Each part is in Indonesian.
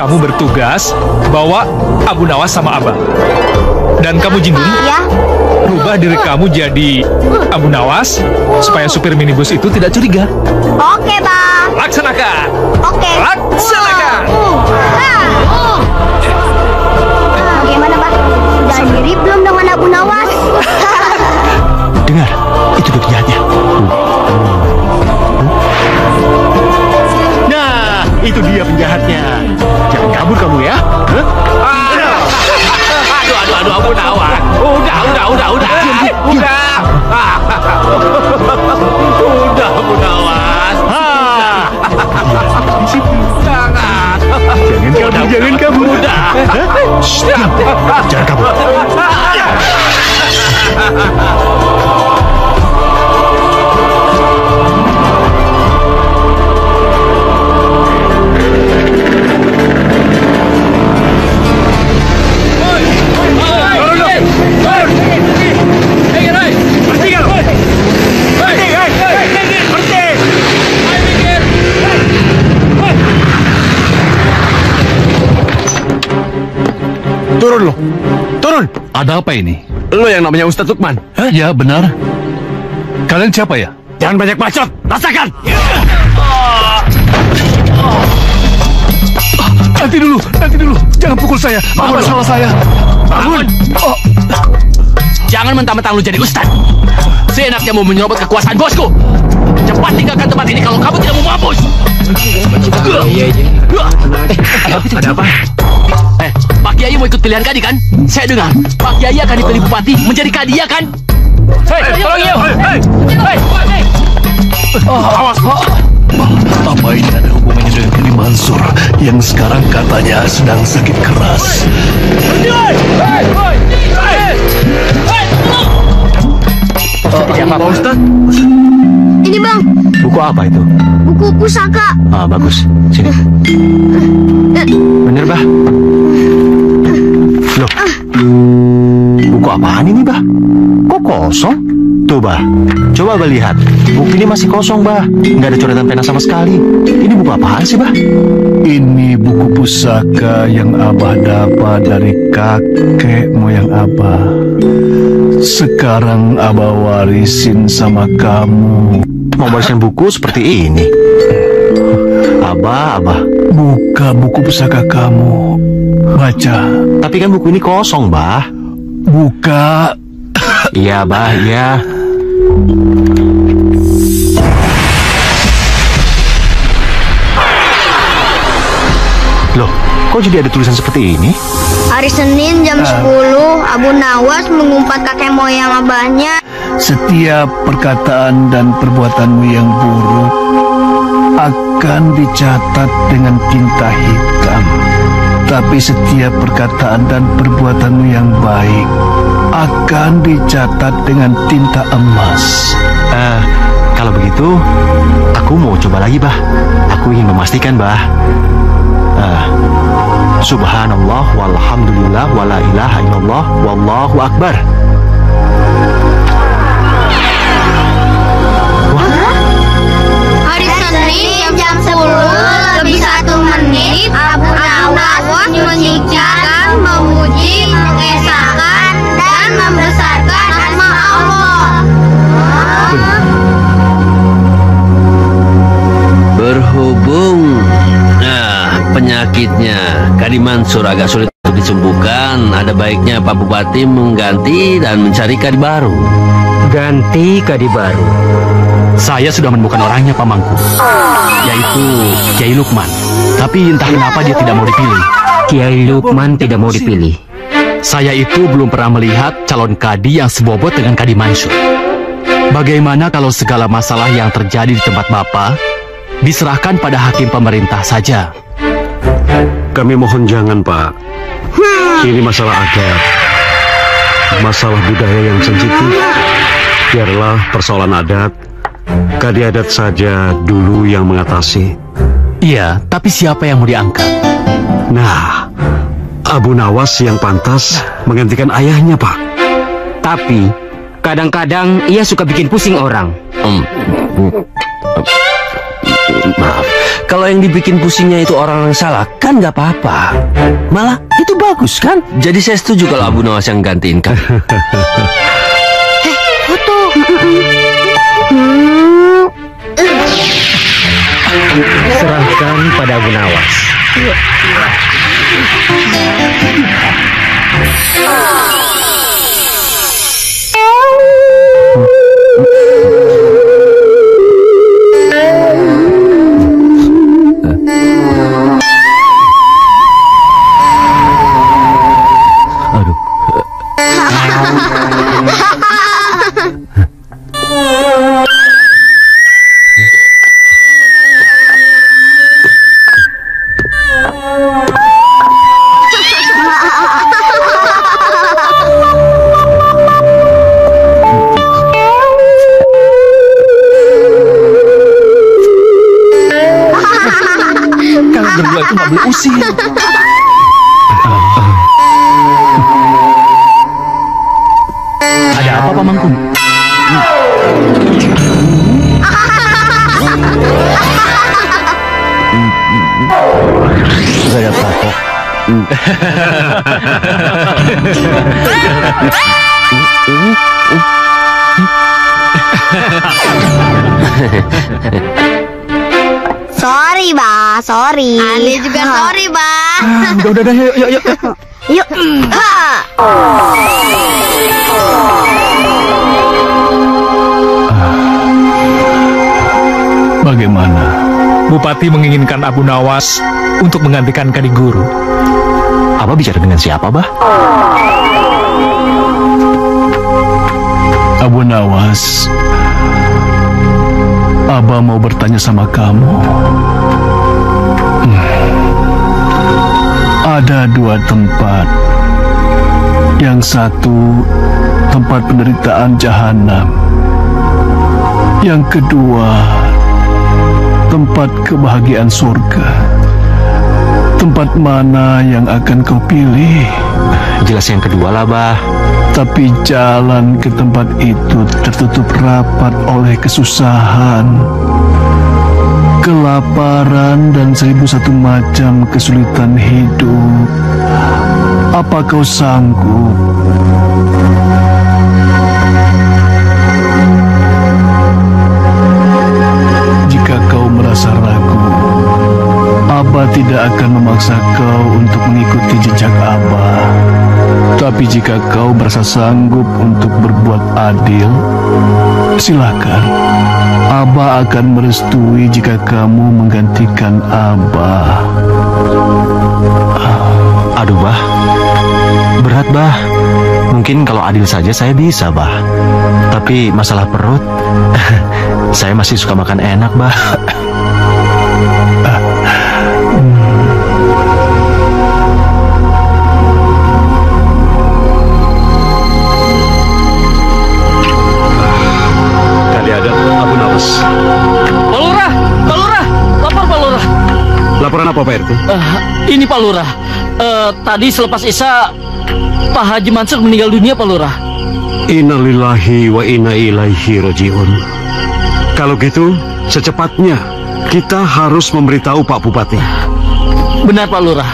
kamu bertugas bawa Abu Nawas sama Abah. Dan kamu Jindun, Ya. rubah diri kamu jadi Abu Nawas supaya supir minibus itu tidak curiga. Oke, Bang. Laksanakan. Oke. Laksanakan. Bagaimana, Bang? Sudah mirip belum dengan Abu Nawas? Dengar, itu dia penjahatnya. Nah, itu dia penjahatnya. Jangan kabur kamu ya. Aduh, Abu Nawas. Udah. Udah, Abu Nawas. Jangan kabur. Udah. Jangan kabur. Turun lo, turun. Ada apa ini? Lo yang namanya Ustadz Lukman. Hah? Ya, benar. Kalian siapa ya? Jangan banyak bacot, rasakan. Nanti dulu. Jangan pukul saya. Apa salah saya? Bangun. Jangan mentang-mentang lu jadi ustad. Seenaknya mau menyerobot kekuasaan bosku. Cepat tinggalkan tempat ini kalau kamu tidak mau mampus. Ada apa? Pak Kiai mau ikut pilihan kadi kan? Saya dengar Pak Kiai akan dipilih bupati menjadi kadi ya kan? Tolong yuk. Awas. Apa ini ada hubungannya dengan Kiai Mansur yang sekarang katanya sedang sakit keras? Siapa Pak Ustadz? Ini, Bang. Buku apa itu? Buku pusaka. Ah, bagus. Sini. Bener, Bah? Loh, buku apaan ini, Bah? Kok kosong? Tuh, Bah. Coba Bah lihat. Buku ini masih kosong, Bah. Nggak ada coretan pena sama sekali. Ini buku apaan sih, Bah? Ini buku pusaka yang Abah dapat dari kakek moyang Abah. Sekarang Abah warisin sama kamu. Mau warisin buku seperti ini? Abah. Buka buku pusaka kamu. Baca. Tapi kan buku ini kosong, Bah. Buka. Iya, Bah, iya. Loh, kok jadi ada tulisan seperti ini? Hari Senin jam 10, Abu Nawas mengumpat kakek moyang abahnya. Setiap perkataan dan perbuatanmu yang buruk akan dicatat dengan tinta hitam. Tapi setiap perkataan dan perbuatanmu yang baik akan dicatat dengan tinta emas. Kalau begitu, aku mau coba lagi, Bah. Aku ingin memastikan, Bah. Subhanallah, walhamdulillah, wala ilaha illallah, wallahu akbar. Hari Senin jam 10 lebih 1 menit, Abu Nawas menyingkirkan, memuji, mengesahkan, dan membesarkan nama Allah. Berhubung penyakitnya Kadi Mansur agak sulit untuk disembuhkan, ada baiknya Pak Bupati mengganti dan mencari kadi baru. Ganti kadi baru. Saya sudah menemukan orangnya, Pak Mangku, yaitu Kiai Lukman. Tapi entah kenapa dia tidak mau dipilih. Kiai Lukman tidak mau dipilih. Saya itu belum pernah melihat calon kadi yang sebobot dengan Kadi Mansur. Bagaimana kalau segala masalah yang terjadi di tempat Bapak diserahkan pada hakim pemerintah saja? Kami mohon jangan, Pak. Ini masalah adat, masalah budaya yang sensitif. Biarlah persoalan adat, kadi adat saja dulu yang mengatasi. Iya, tapi siapa yang mau diangkat? Nah, Abu Nawas yang pantas menggantikan ayahnya, Pak. Tapi kadang-kadang ia suka bikin pusing orang. Maaf, kalau yang dibikin pusingnya itu orang yang salah, kan nggak apa-apa. Malah itu bagus kan? Jadi saya setuju kalau Abu Nawas yang gantiin kan. Foto. Serahkan pada Abu Nawas. Berdua itu nggak boleh usil. Ada apa, Pamanku? Gak ada apa-apa. Sorry, Bah. Sorry. Ane juga sorry, Bah. Udah, yuk. Yuk. Bagaimana? Bupati menginginkan Abu Nawas untuk menggantikan Kadi Guru. Abah bicara dengan siapa, Bah? Abu Nawas, Abah mau bertanya sama kamu. Ada dua tempat. Yang satu tempat penderitaan jahanam. Yang kedua tempat kebahagiaan surga. Tempat mana yang akan kau pilih? Jelas yang kedua lah, Bah. Tapi jalan ke tempat itu tertutup rapat oleh kesusahan, kelaparan, dan 1001 macam kesulitan hidup. Apa kau sanggup? Jika kau merasa ragu, Abah tidak akan memaksa kau untuk mengikuti jejak Abah. Tapi jika kau merasa sanggup untuk berbuat adil, silakan. Abah akan merestui jika kamu menggantikan Abah. Aduh, Bah. Berat, Bah. Mungkin kalau adil saja saya bisa, Bah. Tapi masalah perut, saya masih suka makan enak, Bah. Abu Nawas. Pak Lurah, lapor Pak Lurah. Laporan apa, Pak RT? Ini Pak Lurah. Tadi selepas Isya Pak Haji Mansur meninggal dunia, Pak Lurah. Innalillahi wa inna ilaihi rajiun. Kalau gitu, secepatnya kita harus memberitahu Pak Bupati. Benar, Pak Lurah.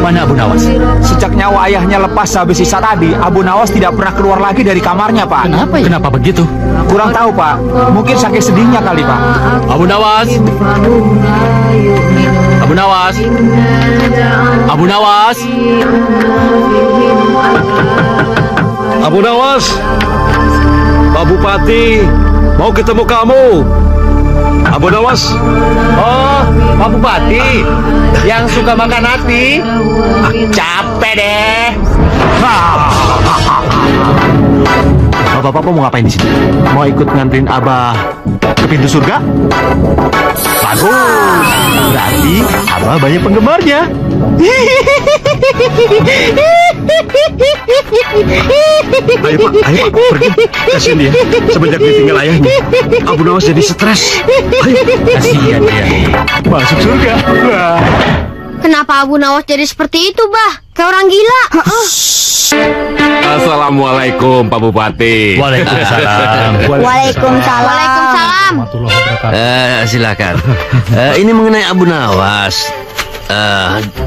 Mana Abu Nawas? Sejak nyawa ayahnya lepas habis sisa tadi, Abu Nawas tidak pernah keluar lagi dari kamarnya, Pak. Kenapa ya? Kenapa begitu? Kurang tahu, Pak. Mungkin saking sedihnya kali, Pak. Abu Nawas! Abu Nawas! Abu Nawas! Abu Nawas, Pak Bupati mau ketemu kamu. Abu Nawas. Oh, Pak Bupati yang suka makan hati. Capek deh. Bapak-bapak mau ngapain di sini? Mau ikut nganterin Abah ke pintu surga? Bagus. Berarti Abah banyak penggemarnya. Ayo Pak, pergi. Kasian dia, semenjak ditinggal ayahnya. Abu Nawas jadi stres. Ayo. Kasihan dia. Masuk surga. Wah. Kenapa Abu Nawas jadi seperti itu, Bah? Kayak orang gila. Assalamualaikum Pak Bupati. Waalaikumsalam. Waalaikumsalam. Silakan. Ini mengenai Abu Nawas.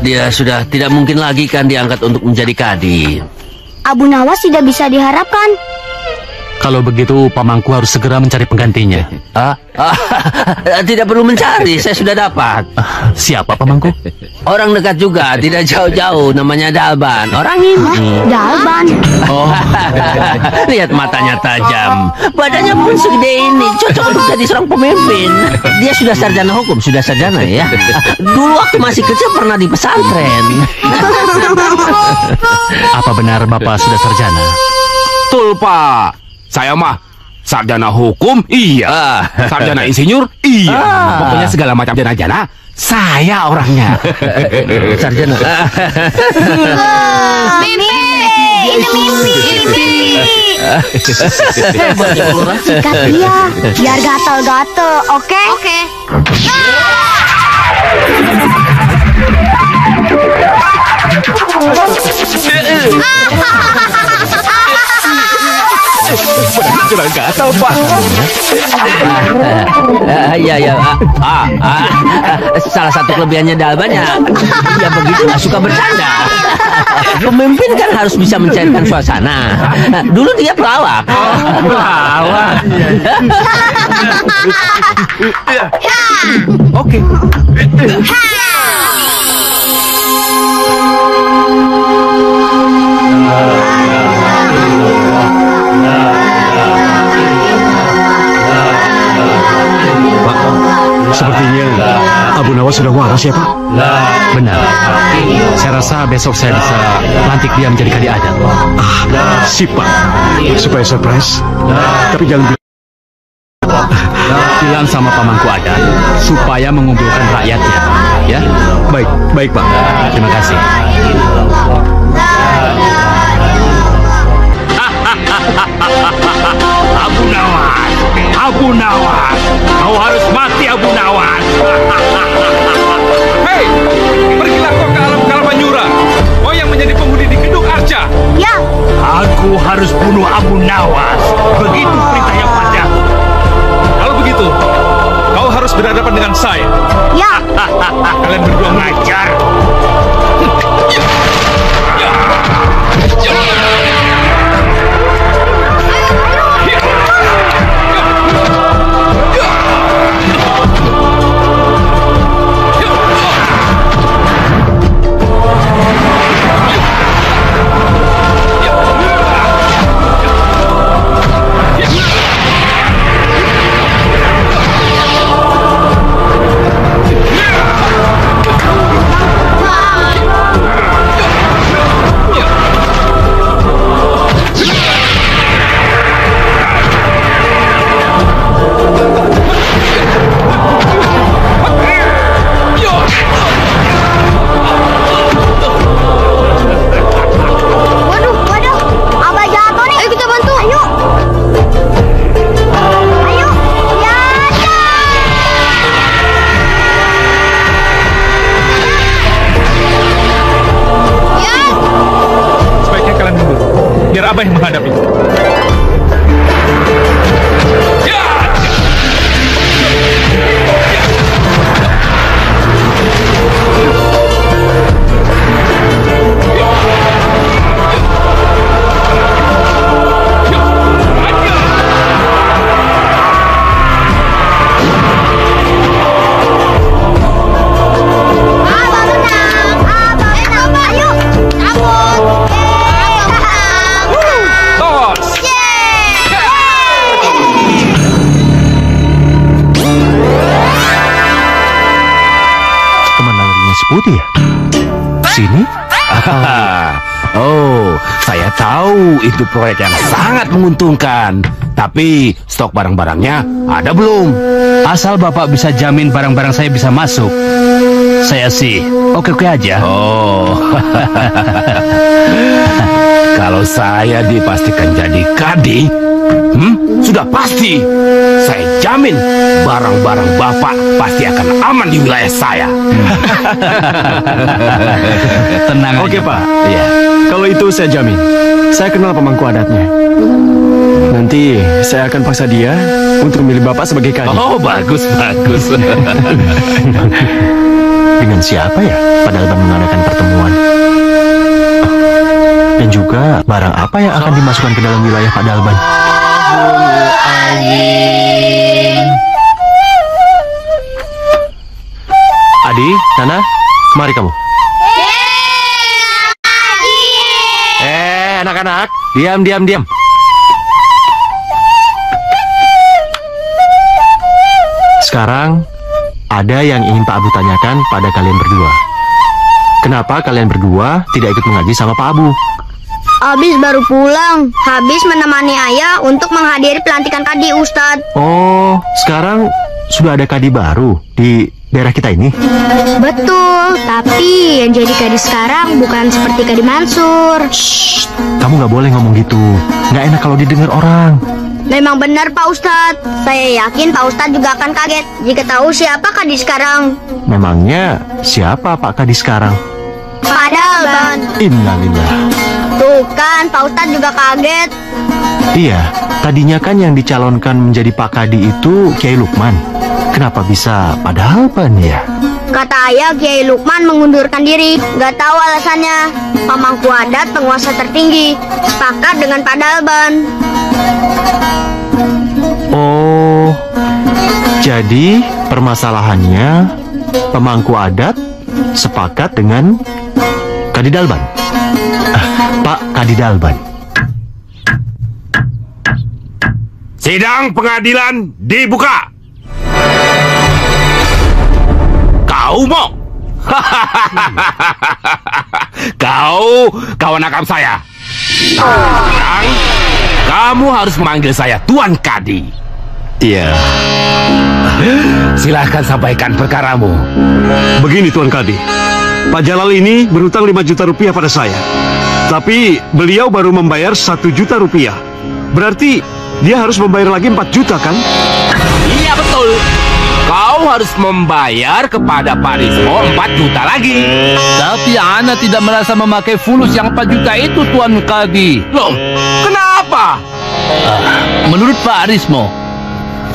Dia sudah tidak mungkin lagi kan diangkat untuk menjadi kadi. Abu Nawas tidak bisa diharapkan. Kalau begitu, Pamangku harus segera mencari penggantinya. Tidak perlu mencari, saya sudah dapat. Siapa Pamangku? Orang dekat juga, tidak jauh-jauh, namanya Dalban. Orang ini. Dalban. Oh, lihat matanya tajam, badannya pun segede ini, cocok untuk jadi seorang pemimpin. Dia sudah sarjana hukum, sudah sarjana ya. Dulu waktu masih kecil pernah di pesantren. Apa benar Bapak sudah sarjana? Betul Pak. Saya mah sarjana hukum, iya. Sarjana insinyur, iya. Pokoknya segala macam jana-jana, saya orangnya. Sarjana. Mimpi. Sikat dia, biar gatel-gatel, oke? Oke. Kurang gatal Pak. Salah satu kelebihannya Dalban ya begitu, nggak suka bercanda. Pemimpin kan harus bisa mencairkan suasana. Dulu dia pelawak. Pelawak. Oke. Sepertinya Abu Nawas sudah waras ya Pak? Benar. Saya rasa besok saya bisa lantik dia menjadi kadi adat. Sip Pak. Supaya surprise. Tapi jangan bilang sama Pamangku adat supaya mengumpulkan rakyatnya. Ya? Baik Pak. Terima kasih. Abu Nawas, kau harus mati Abu Nawas. Hei, pergilah kau ke alam Kalmanyura. Kau yang menjadi penghuni di gedung Arca. Ya. Aku harus bunuh Abu Nawas. Begitu perintahnya padaku. Kalau begitu, kau harus berhadapan dengan saya. Ya. Kalian berdua mengajar. Abah yang menghadapi. Putih ya? Sini? Oh, saya tahu itu proyek yang sangat menguntungkan. Tapi stok barang-barangnya ada belum? Asal Bapak bisa jamin barang-barang saya bisa masuk, saya sih oke-oke aja. Oh, kalau saya dipastikan jadi kadi, Sudah pasti. Saya jamin barang-barang Bapak pasti akan aman di wilayah saya. Tenang aja. Oke, Pak. Iya. Kalau itu saya jamin. Saya kenal pemangku adatnya. Nanti saya akan paksa dia untuk memilih Bapak sebagai kadi. Oh, bagus. Dengan siapa ya Pak Dalban mengadakan pertemuan? Dan juga barang apa yang akan dimasukkan ke dalam wilayah Pak Dalban? Adi, Nana, mari kamu. Anak-anak, diam. Sekarang ada yang ingin Pak Abu tanyakan pada kalian berdua. Kenapa kalian berdua tidak ikut mengaji sama Pak Abu? Habis baru pulang, habis menemani ayah untuk menghadiri pelantikan kadi, Ustadz. Oh, sekarang sudah ada kadi baru di daerah kita ini? Betul, tapi yang jadi kadi sekarang bukan seperti kadi Mansur. Shh, kamu nggak boleh ngomong gitu. Nggak enak kalau didengar orang. Memang benar Pak Ustadz. Saya yakin Pak Ustadz juga akan kaget jika tahu siapa kadi sekarang. Memangnya siapa Pak Kadi sekarang? Pak Dalban. Innalillah. Tuh kan, Pak Ustadz juga kaget. Iya, tadinya kan yang dicalonkan menjadi Pak Kadi itu Kiai Lukman. Kenapa bisa Pak Dalban ya? Kata ayah, Kiai Lukman mengundurkan diri. Gak tahu alasannya. Pemangku adat penguasa tertinggi sepakat dengan Pak Dalban. Oh, jadi permasalahannya pemangku adat sepakat dengan Kadi Dalban. Pak Kadi Dalban. Sidang pengadilan dibuka. Kau mau? Kau nakam saya. Sekarang kamu harus memanggil saya Tuan Kadi. Iya. Silahkan sampaikan perkaramu. Begini Tuan Kadi, Pak Jalal ini berhutang 5 juta rupiah pada saya. Tapi beliau baru membayar 1 juta rupiah. Berarti dia harus membayar lagi 4 juta kan? Iya betul. Kau harus membayar kepada Pak Rismo 4 juta lagi. Tapi Ana tidak merasa memakai fulus yang 4 juta itu, Tuan Kadi. Loh, kenapa? Menurut Pak Rismo,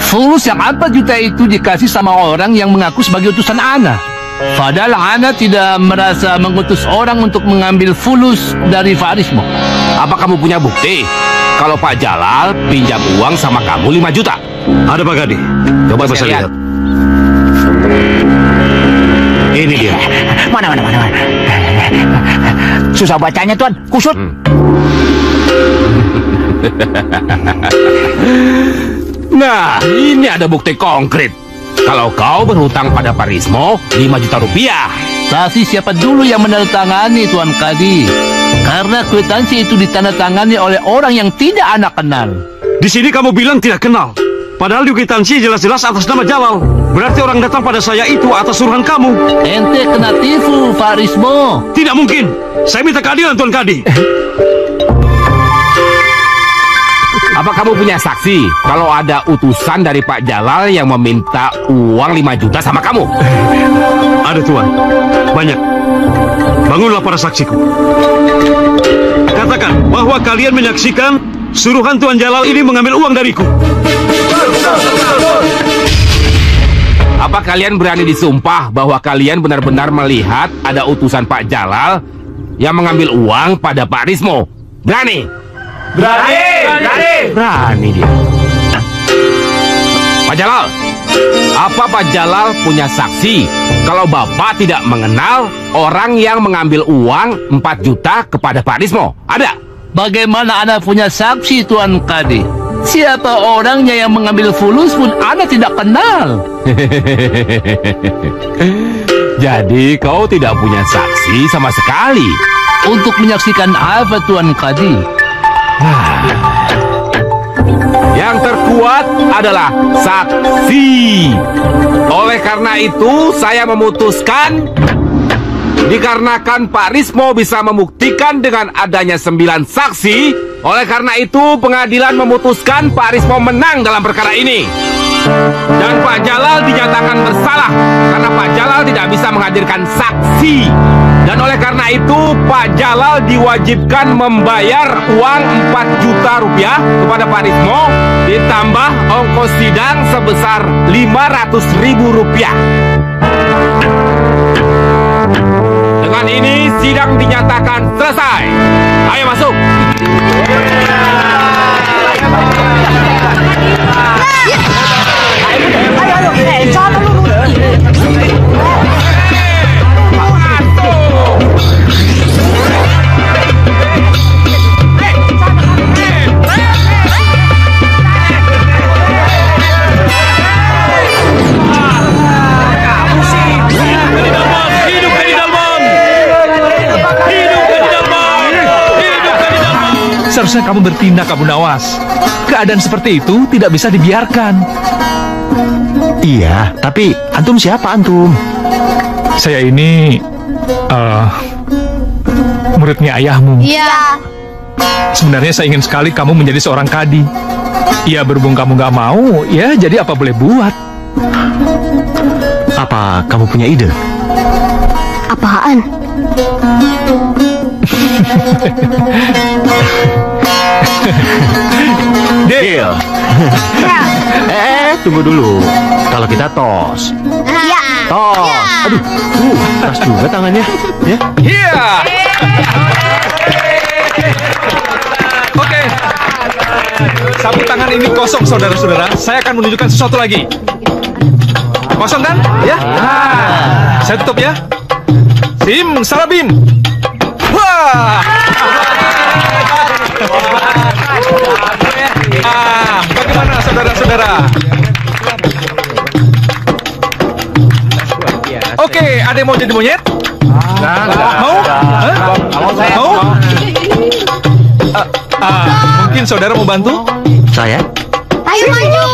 fulus yang 4 juta itu dikasih sama orang yang mengaku sebagai utusan Ana. Padahal Ana tidak merasa mengutus orang untuk mengambil fulus dari Pak Rismo. Apa kamu punya bukti kalau Pak Jalal pinjam uang sama kamu 5 juta? Ada Pak Kadi. Coba saya lihat. Ini dia. Mana. Susah bacanya, Tuan. Kusut. Nah, ini ada bukti konkret. Kalau kau berhutang pada Pak Rismo 5 juta rupiah. Tapi siapa dulu yang menandatangani, Tuan Kadi? Karena kwitansi itu ditandatangani oleh orang yang tidak Ana kenal. Di sini kamu bilang tidak kenal. Padahal di kwitansi jelas-jelas atas nama Jalal. Berarti orang datang pada saya itu atas suruhan kamu. Ente kena tipu, Pak Rismo. Tidak mungkin. Saya minta keadilan, Tuan Kadi. Apa kamu punya saksi kalau ada utusan dari Pak Jalal yang meminta uang 5 juta sama kamu? Ada, Tuan. Banyak. Bangunlah para saksiku. Katakan bahwa kalian menyaksikan suruhan Tuan Jalal ini mengambil uang dariku. Apa kalian berani disumpah bahwa kalian benar-benar melihat ada utusan Pak Jalal yang mengambil uang pada Pak Rismo? Berani? Berani dia. Pak Jalal, apa Pak Jalal punya saksi kalau Bapak tidak mengenal orang yang mengambil uang 4 juta kepada Pak Rismo? Ada? Bagaimana Ana punya saksi, Tuan Kadi? Siapa orangnya yang mengambil fulus pun Ana tidak kenal. Jadi kau tidak punya saksi sama sekali. Untuk menyaksikan apa, Tuan Kadi? Yang terkuat adalah saksi. Oleh karena itu saya memutuskan, dikarenakan Pak Rismo bisa membuktikan dengan adanya 9 saksi Oleh karena itu, pengadilan memutuskan Pak Rismo menang dalam perkara ini. Dan Pak Jalal dinyatakan bersalah karena Pak Jalal tidak bisa menghadirkan saksi. Dan oleh karena itu, Pak Jalal diwajibkan membayar uang 4 juta rupiah kepada Pak Rismo, ditambah ongkos sidang sebesar 500.000 rupiah. Dengan ini, sidang dinyatakan selesai. Ayo masuk. Seharusnya kamu bertindak, Abu Nawas. Keadaan seperti itu tidak bisa dibiarkan. Iya, tapi antum siapa antum? Saya ini muridnya ayahmu. Iya. Sebenarnya saya ingin sekali kamu menjadi seorang kadi. Ya berhubung kamu gak mau, ya jadi apa boleh buat. Apa kamu punya ide? Apaan? Deal. Tunggu dulu. Kalau kita tos. Iya. Tos. Aduh, keras juga tangannya. Ya. Iya. Oke. Sapu tangan ini kosong, saudara-saudara. Saya akan menunjukkan sesuatu lagi. Kosong kan? Ya. Nah, saya tutup ya. Sim, salabim. Wah. Bagaimana saudara-saudara? Oke, ada yang mau jadi monyet? Mau? Mau? Mungkin saudara mau bantu? Saya? Ayo maju.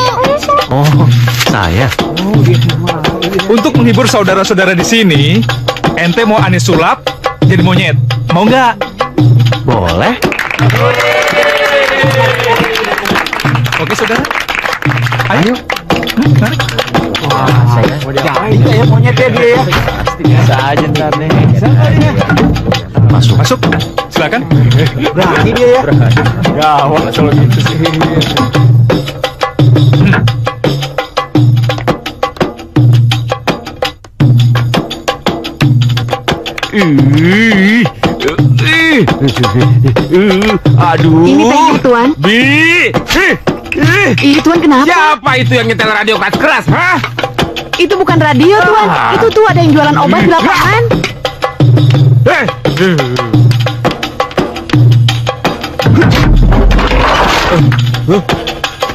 Oh, saya. Untuk menghibur saudara-saudara di sini, ente mau aneh sulap jadi monyet. Mau nggak? Boleh. Oke, saudara. Ayo. Saya ya monyetnya dia ya. Biasa aja ntar nih. Masuk. Silakan. Berani dia ya. Gawat kalau gitu sih. Aduh. Ini teh Tuan. Ih, Tuan kenapa? Siapa itu yang nyetel radio keras-keras, hah? Itu bukan radio, Tuan. Itu tuh ada yang jualan obat di lapangan.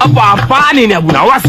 Apa-apaan ini Abu Nawas?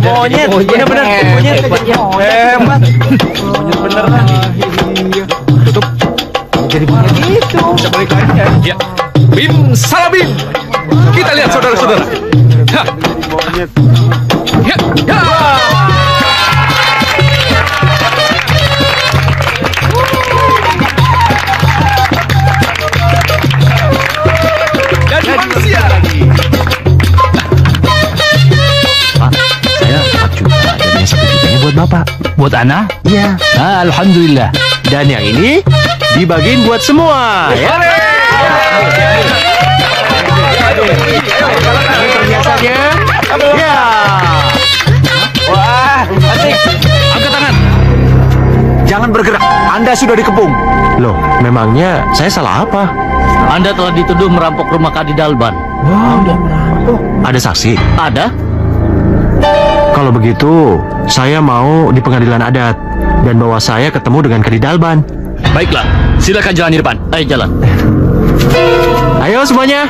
Monyet. Iya benar. Monyet. Hebat. Monyet bener lah. Tutup. Jadi monyet itu. Kita balik lagi ya. Ya. Bim salabim. Kita lihat saudara-saudara. Monyet. Ya. Ya. Jadi manusia lagi. Buat Bapak. Buat Ana? Iya. Nah, alhamdulillah. Dan yang ini dibagiin buat semua. Ya. Perhiasannya. Ya. Wah, asik. Angkat tangan. Jangan bergerak. Anda sudah dikepung. Loh, memangnya saya salah apa? Anda telah dituduh merampok rumah Kadi Dalban. Wah, udah merampok. Ada saksi? Ada. Kalau begitu, saya mau di pengadilan adat dan bawa saya ketemu dengan Kadi Dalban. Baiklah, silakan jalan di depan. Ayo jalan. Ayo semuanya.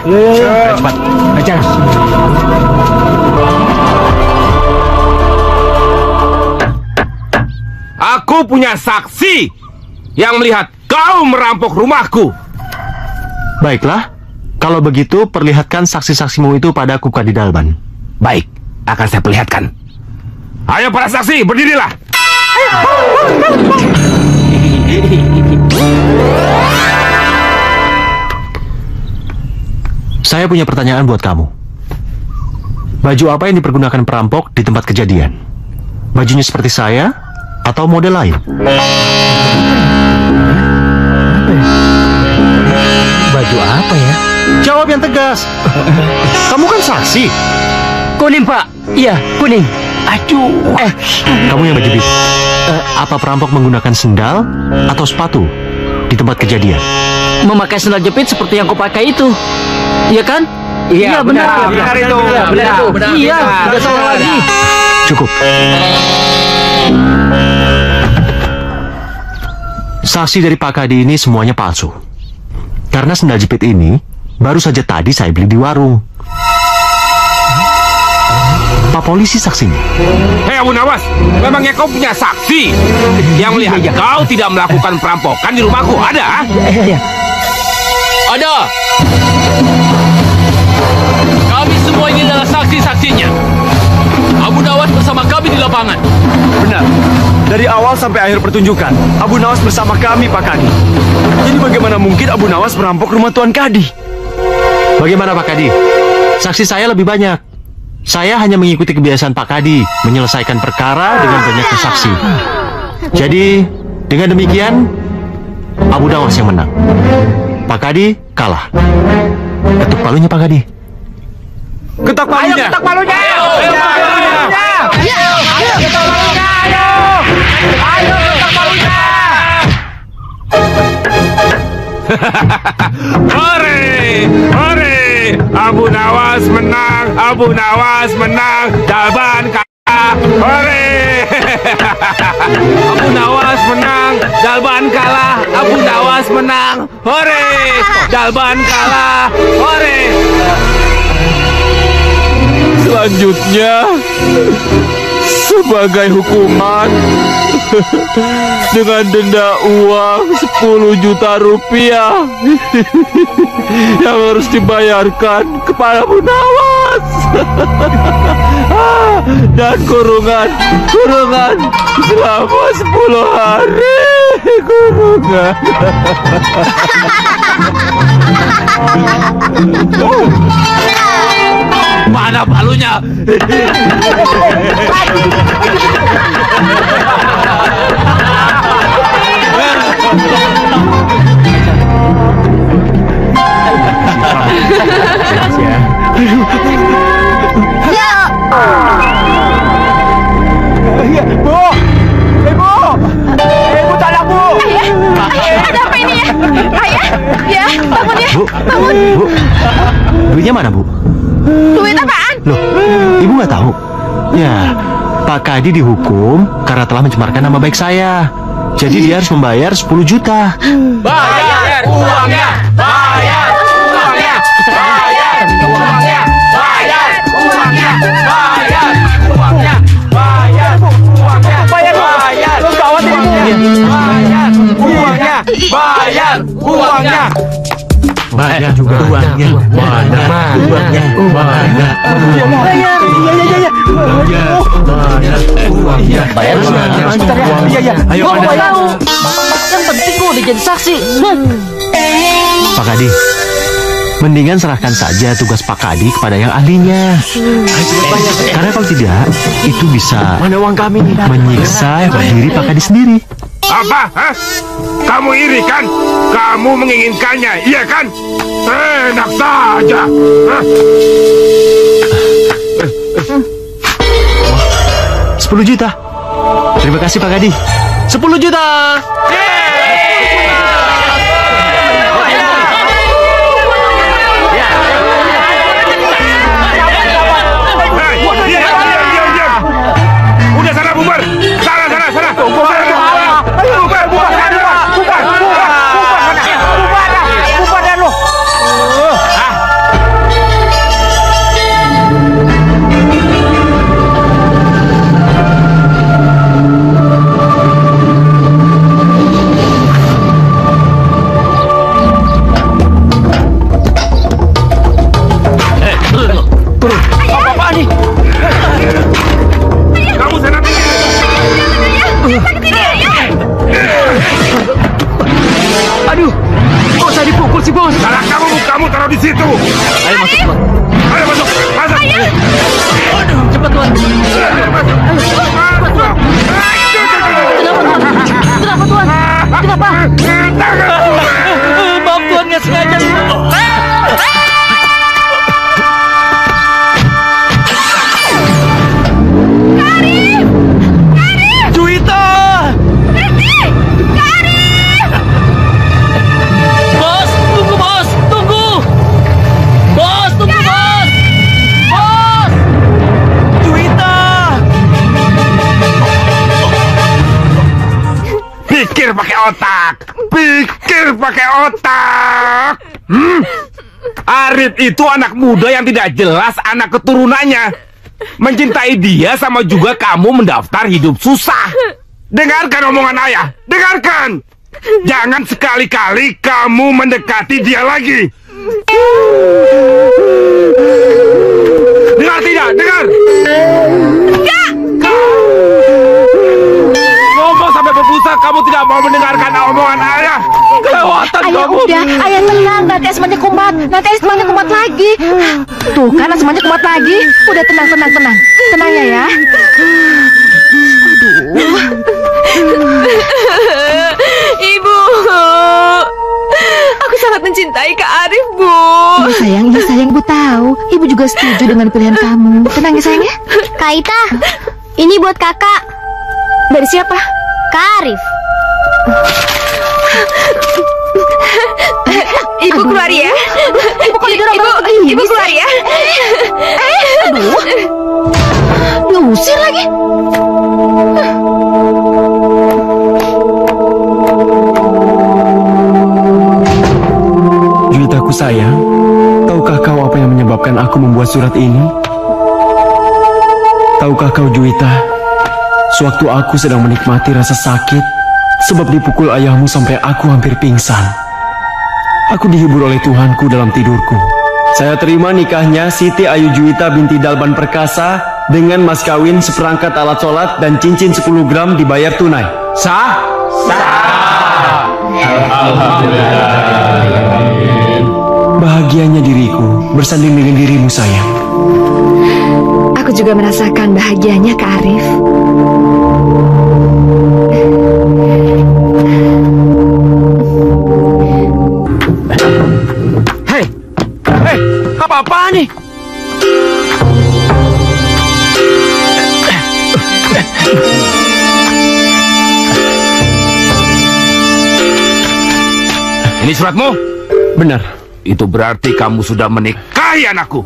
Cepat. Ajar. Aku punya saksi yang melihat kau merampok rumahku. Baiklah, kalau begitu perlihatkan saksi-saksimu itu padaku, Kadi Dalban. Baik, akan saya perlihatkan. Ayo para saksi, berdirilah. Saya punya pertanyaan buat kamu. Baju apa yang dipergunakan perampok di tempat kejadian? Bajunya seperti saya atau model lain? Baju apa ya? Jawab yang tegas. Kamu kan saksi. Kuning, Pak. Iya, kuning. Aduh. Kamu yang baju biru. Apa perampok menggunakan sendal atau sepatu di tempat kejadian? Memakai sendal jepit seperti yang kau pakai itu. Iya kan? Iya, benar. Benar itu. Benar itu. Iya, tidak salah lagi. Cukup. Saksi dari Pak Kadi ini semuanya palsu. Karena sendal jepit ini baru saja tadi saya beli di warung. Pak polisi saksinya. Hei Abu Nawas, memangnya kau punya saksi yang melihat kau tidak melakukan perampokan di rumahku? Ada? Ada. Kami semua ini adalah saksi-saksinya. Abu Nawas bersama kami di lapangan. Benar. Dari awal sampai akhir pertunjukan, Abu Nawas bersama kami, Pak Kadi. Jadi bagaimana mungkin Abu Nawas merampok rumah Tuan Kadi? Bagaimana Pak Kadi? Saksi saya lebih banyak. Saya hanya mengikuti kebiasaan Pak Kadi menyelesaikan perkara dengan banyaknya saksi. Jadi, dengan demikian, Abu Nawas yang menang. Pak Kadi kalah. Ketuk palunya Pak Kadi. Ketok palunya. Ayo ketok palunya. Ayo ketok palunya. Ayo ketok palunya. Ayo ketok palunya. Hore, hore. Abu Nawas menang. Abu Nawas menang. Dalban kalah. Hore. Abu Nawas menang. Dalban kalah. Abu Nawas menang. Hore. Dalban kalah. Hore. Selanjutnya, sebagai hukuman, dengan denda uang 10 juta rupiah yang harus dibayarkan kepada Abu Nawas. Dan kurungan selama 10 hari kurungan. Mana palunya? Bu! Ibu! Ibu tolong, Bu! Ayah, ada apa ini ya? Ayah, ya, bangun ya, bangun. Bu, duitnya mana Bu? Duit apaan? Loh, Ibu nggak tahu? Ya, Pak Kadi dihukum karena telah mencemarkan nama baik saya. Jadi dia harus membayar 10 juta. Bayar uangnya! Bayar uangnya! Bayar uangnya! Bayar uangnya! Bayar uangnya! Bayar uangnya! Bayar uangnya! Gawat ini, Bu. Bayar uangnya! Bayar uangnya! Bayar juga uangnya. Mana uangnya? Mana? Bayar uangnya. Iya. Ayo Gua mana? mau tahu. Yang penting gua udah jadi saksi. Pak Kadi, mendingan serahkan saja tugas Pak Kadi kepada yang ahlinya. Karena kalau tidak, itu bisa menyiksa diri Pak Kadi sendiri. Apa? Hah? Kamu iri kan? Kamu menginginkannya, iya kan? Enak saja. Hah? 10 juta. Terima kasih Pak Kadi. 10 juta. Pikir pakai otak. Pikir pakai otak. Arif itu anak muda yang tidak jelas anak keturunannya. Mencintai dia sama juga kamu mendaftar hidup susah. Dengarkan omongan ayah. Dengarkan. Jangan sekali-kali kamu mendekati dia lagi. Dengar tidak? Dengar. Enggak. Ngomong sampai berbusa, kamu tidak mau mendengarkan omongan ayah. Kelewatan Ayah kamu. udah, ayah tenang, nanti asmanya kumat. Nanti asmanya kumat lagi. Tuh kan asmanya kumat lagi. Udah tenang. Tenang ya. Ibu, aku sangat mencintai Kak Arif, Bu. Iya sayang, Ibu tahu. Ibu juga setuju dengan pilihan kamu. Tenang ya sayang ya. Kak Ita, ini buat kakak. Dari siapa? Kak Arif. Ibu keluar ya. Ibu kok didorong Ibu keluar ya. Aduh. Diusir lagi. Juwitaku sayang, tahukah kau apa yang menyebabkan aku membuat surat ini? Tahukah kau Juwita, sewaktu aku sedang menikmati rasa sakit sebab dipukul ayahmu sampai aku hampir pingsan, aku dihibur oleh Tuhanku dalam tidurku. Saya terima nikahnya Siti Ayu Juwita binti Dalban Perkasa dengan mas kawin seperangkat alat sholat dan cincin 10 gram dibayar tunai. Sah? Sah. Alhamdulillah. Bahagianya diriku bersanding dengan dirimu sayang. Aku juga merasakan bahagianya Kak Arif. Hei, apa-apaan nih? Ini suratmu? Benar. Itu berarti kamu sudah menikahi anakku.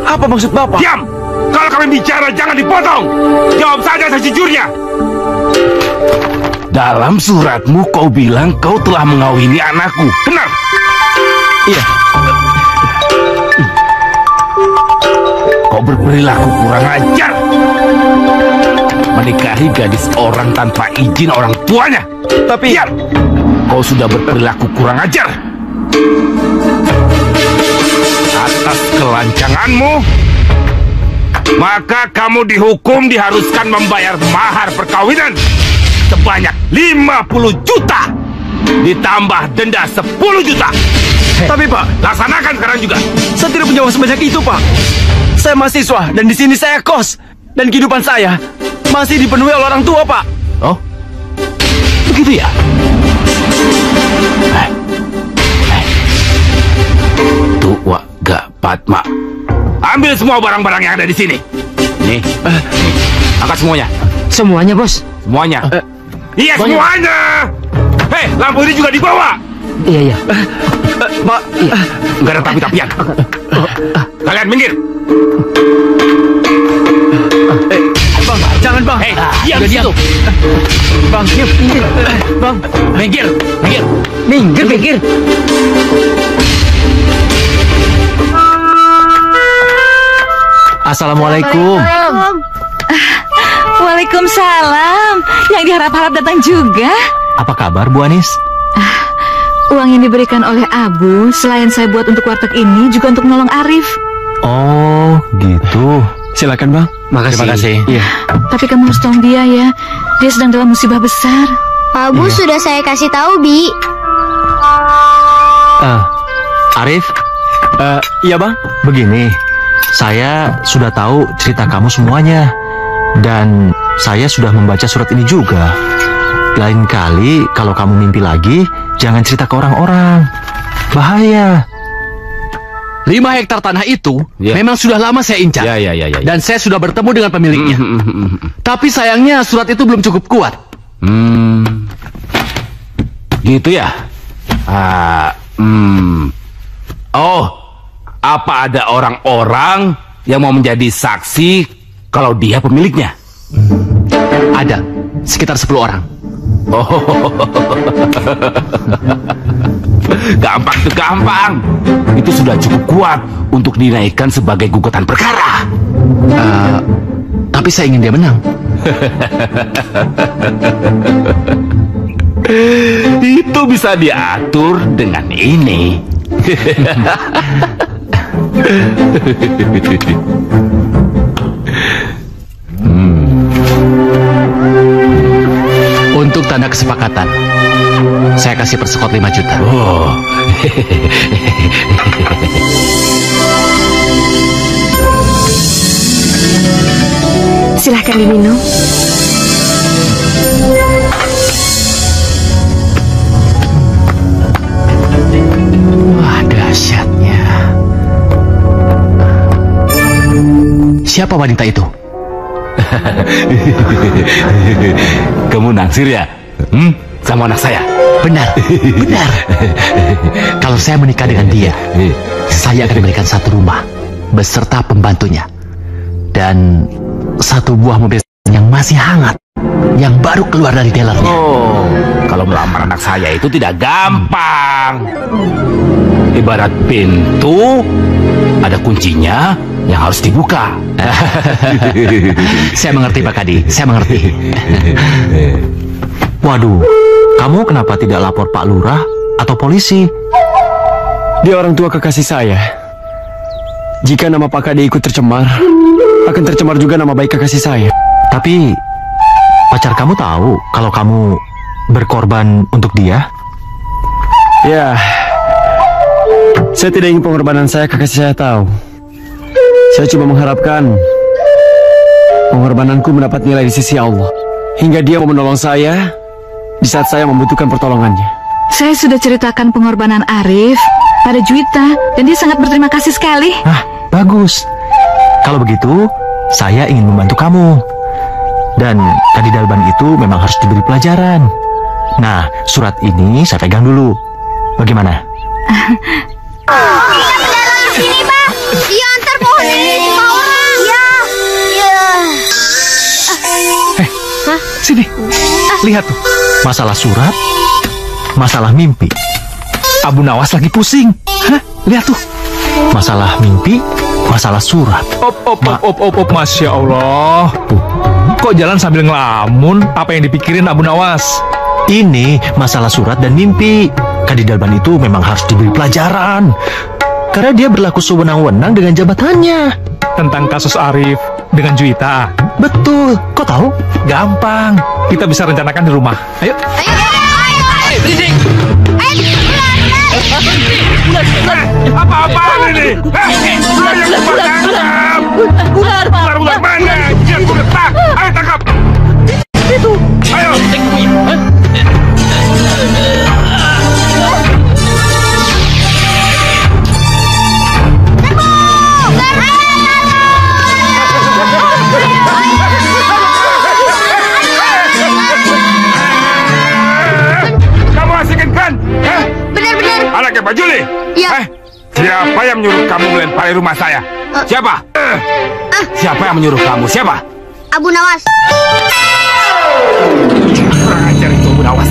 Apa maksud Bapak? Diam! Kalau kami bicara jangan dipotong. Jawab saja sejujurnya. Dalam suratmu kau bilang kau telah mengawini anakku. Benar? Iya. Kau berperilaku kurang ajar. Menikahi gadis orang tanpa izin orang tuanya. Tapi... Diam! Kau sudah berperilaku kurang ajar. Atas kelancanganmu, maka kamu dihukum diharuskan membayar mahar perkawinan sebanyak 50 juta. Ditambah denda 10 juta. Tapi Pak, laksanakan sekarang juga. saya tidak punya uang sebanyak itu Pak. Saya mahasiswa dan di sini saya kos. Dan kehidupan saya masih dipenuhi oleh orang tua Pak. Oh, begitu ya? Tua gak Padma, ambil semua barang-barang yang ada di sini. Nih, angkat semuanya. Semuanya, Bos? Semuanya. Iya, semuanya. Hei, lampu ini juga dibawa. Iya. Pak, nggak ada tapi-tapian. Kalian minggir. Bang, jangan Bang. Hei, diam di situ. Bang, Bang, minggir. Minggir. Assalamualaikum. Waalaikumsalam. Yang diharap-harap datang juga. Apa kabar Bu Anis? Uang yang diberikan oleh Abu selain saya buat untuk warteg ini juga untuk menolong Arif. Oh, gitu. Silakan Bang. Terima kasih. Iya. Tapi kamu harus tolong dia ya. Dia sedang dalam musibah besar. Abu sudah saya kasih tahu, Bi. Arif? Iya Bang. Begini, saya sudah tahu cerita kamu semuanya. Dan saya sudah membaca surat ini juga. Lain kali kalau kamu mimpi lagi, jangan cerita ke orang-orang. Bahaya. 5 hektar tanah itu memang sudah lama saya incar. Dan saya sudah bertemu dengan pemiliknya. Tapi sayangnya surat itu belum cukup kuat. Gitu ya? Oh, apa ada orang-orang yang mau menjadi saksi kalau dia pemiliknya? Ada, sekitar 10 orang. Oh, gampang tuh, gampang. Itu sudah cukup kuat untuk dinaikkan sebagai gugatan perkara. Tapi saya ingin dia menang. Itu bisa diatur dengan ini. Untuk tanda kesepakatan, saya kasih persekot 5 juta. Oh. Silahkan diminum. Wah, dahsyatnya. Siapa wanita itu? Kamu naksir ya? Sama anak saya? Benar, benar. Kalau saya menikah dengan dia, saya akan diberikan satu rumah beserta pembantunya dan satu buah mobil yang masih hangat, yang baru keluar dari dealernya. Oh, kalau melamar anak saya itu tidak gampang. Ibarat pintu, ada kuncinya yang harus dibuka. Saya mengerti, Pak Kadi. Saya mengerti. Waduh, kamu kenapa tidak lapor Pak Lurah atau polisi? Dia orang tua kekasih saya. Jika nama Pak Kadi ikut tercemar, akan tercemar juga nama baik kekasih saya. Tapi pacar kamu tahu kalau kamu berkorban untuk dia? Ya, saya tidak ingin pengorbanan saya kekasih saya tahu. Saya cuma mengharapkan pengorbananku mendapat nilai di sisi Allah, hingga dia mau menolong saya di saat saya membutuhkan pertolongannya. Saya sudah ceritakan pengorbanan Arif pada Juwita dan dia sangat berterima kasih sekali. Bagus. Kalau begitu, saya ingin membantu kamu. Dan Kadi Dalban itu memang harus diberi pelajaran. Nah, surat ini saya pegang dulu. Bagaimana? Sini, Pak. Dia antar pohon ini semua orang. Ya. Sini. Lihat tuh. Masalah surat, masalah mimpi. Abu Nawas lagi pusing. Lihat tuh. Masalah mimpi, masalah surat. Op, Masya Allah. Kok jalan sambil ngelamun? Apa yang dipikirin Abu Nawas? Ini masalah surat dan mimpi. Kadi Dalban itu memang harus diberi pelajaran. Karena dia berlaku sewenang-wenang dengan jabatannya. Tentang kasus Arif dengan Juwita. Betul. Kok tahu? Gampang. Kita bisa rencanakan di rumah. Ayo. Apa-apaan ini? Ular mana? Dia ular. Ayo tangkap. Itu. Ayo. Kamu asikin kan? Benar-benar. Anaknya Pak Juli? Iya. Siapa yang menyuruh kamu melempari rumah saya? Siapa? Siapa yang menyuruh kamu? Siapa? Abu Nawas. Kurang ajar itu Abu Nawas.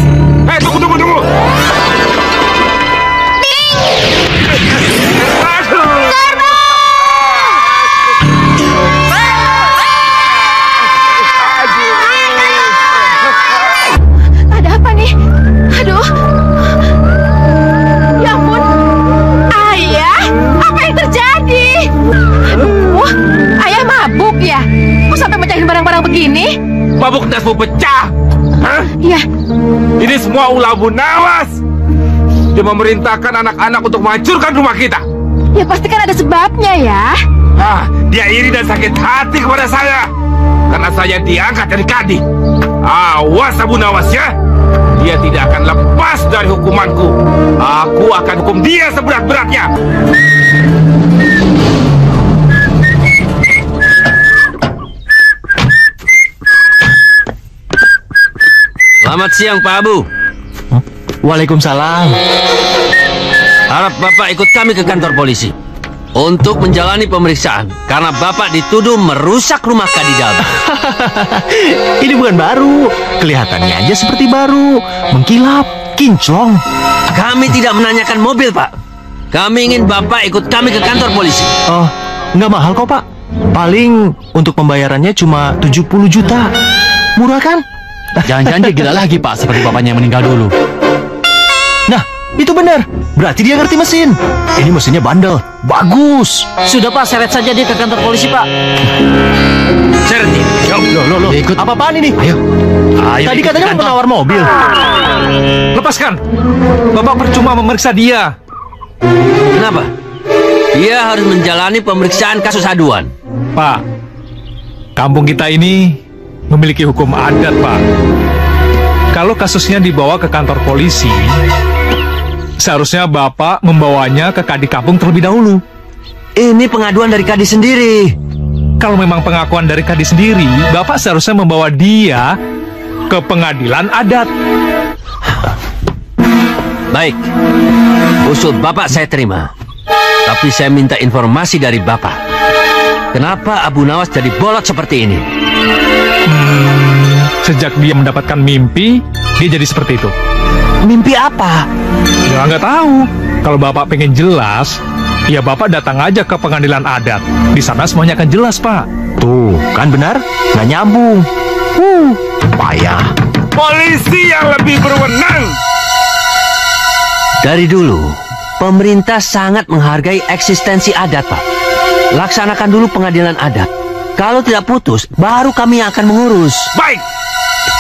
Tunggu. Ada apa nih? Aduh. Ya ampun. Ayah, apa yang terjadi? Aduh, ayah mabuk ya? Kok sampai mecahin barang-barang begini? Mabuk dasmu pecah. Hah? Iya. Ini semua ulah Abu Nawas. Dia memerintahkan anak-anak untuk menghancurkan rumah kita. Ya pasti kan ada sebabnya ya. Dia iri dan sakit hati kepada saya karena saya diangkat dari Kadi. Awas Abu Nawas ya. Dia tidak akan lepas dari hukumanku. Aku akan hukum dia seberat-beratnya. Selamat siang Pak Abu. Waalaikumsalam. Harap Bapak ikut kami ke kantor polisi. untuk menjalani pemeriksaan karena Bapak dituduh merusak rumah Kadi Dalban. Ini bukan baru, kelihatannya aja seperti baru, mengkilap, kinclong. Kami tidak menanyakan mobil, Pak. Kami ingin Bapak ikut kami ke kantor polisi. Oh, nggak mahal kok, Pak. Paling untuk pembayarannya cuma 70 juta. Murah kan? Jangan-jangan dia gila lagi, Pak, seperti bapaknya yang meninggal dulu. Nah, itu benar. Berarti dia ngerti mesin. Ini mesinnya bandel. Bagus. Sudah, Pak, seret saja dia ke kantor polisi, Pak. Seret dia. Loh. Ikut. Apa-apaan ini? Ayo. Tadi katanya mau menawar mobil. Lepaskan. Bapak percuma memeriksa dia. Kenapa? Dia harus menjalani pemeriksaan kasus aduan. Pak, kampung kita ini memiliki hukum adat, Pak. Kalau kasusnya dibawa ke kantor polisi, seharusnya Bapak membawanya ke Kadi Kampung terlebih dahulu. Ini pengaduan dari Kadi sendiri. Kalau memang pengakuan dari Kadi sendiri, Bapak seharusnya membawa dia ke pengadilan adat. Baik, usul Bapak saya terima. Tapi saya minta informasi dari Bapak. Kenapa Abu Nawas jadi bolot seperti ini? Sejak dia mendapatkan mimpi, dia jadi seperti itu. Mimpi apa? Ya nggak tahu. Kalau Bapak pengen jelas, ya Bapak datang aja ke pengadilan adat. Di sana semuanya akan jelas, Pak. Tuh, kan benar? Nggak nyambung. Payah. Polisi yang lebih berwenang. Dari dulu, pemerintah sangat menghargai eksistensi adat, Pak. Laksanakan dulu pengadilan adat. Kalau tidak putus, baru kami yang akan mengurus. Baik.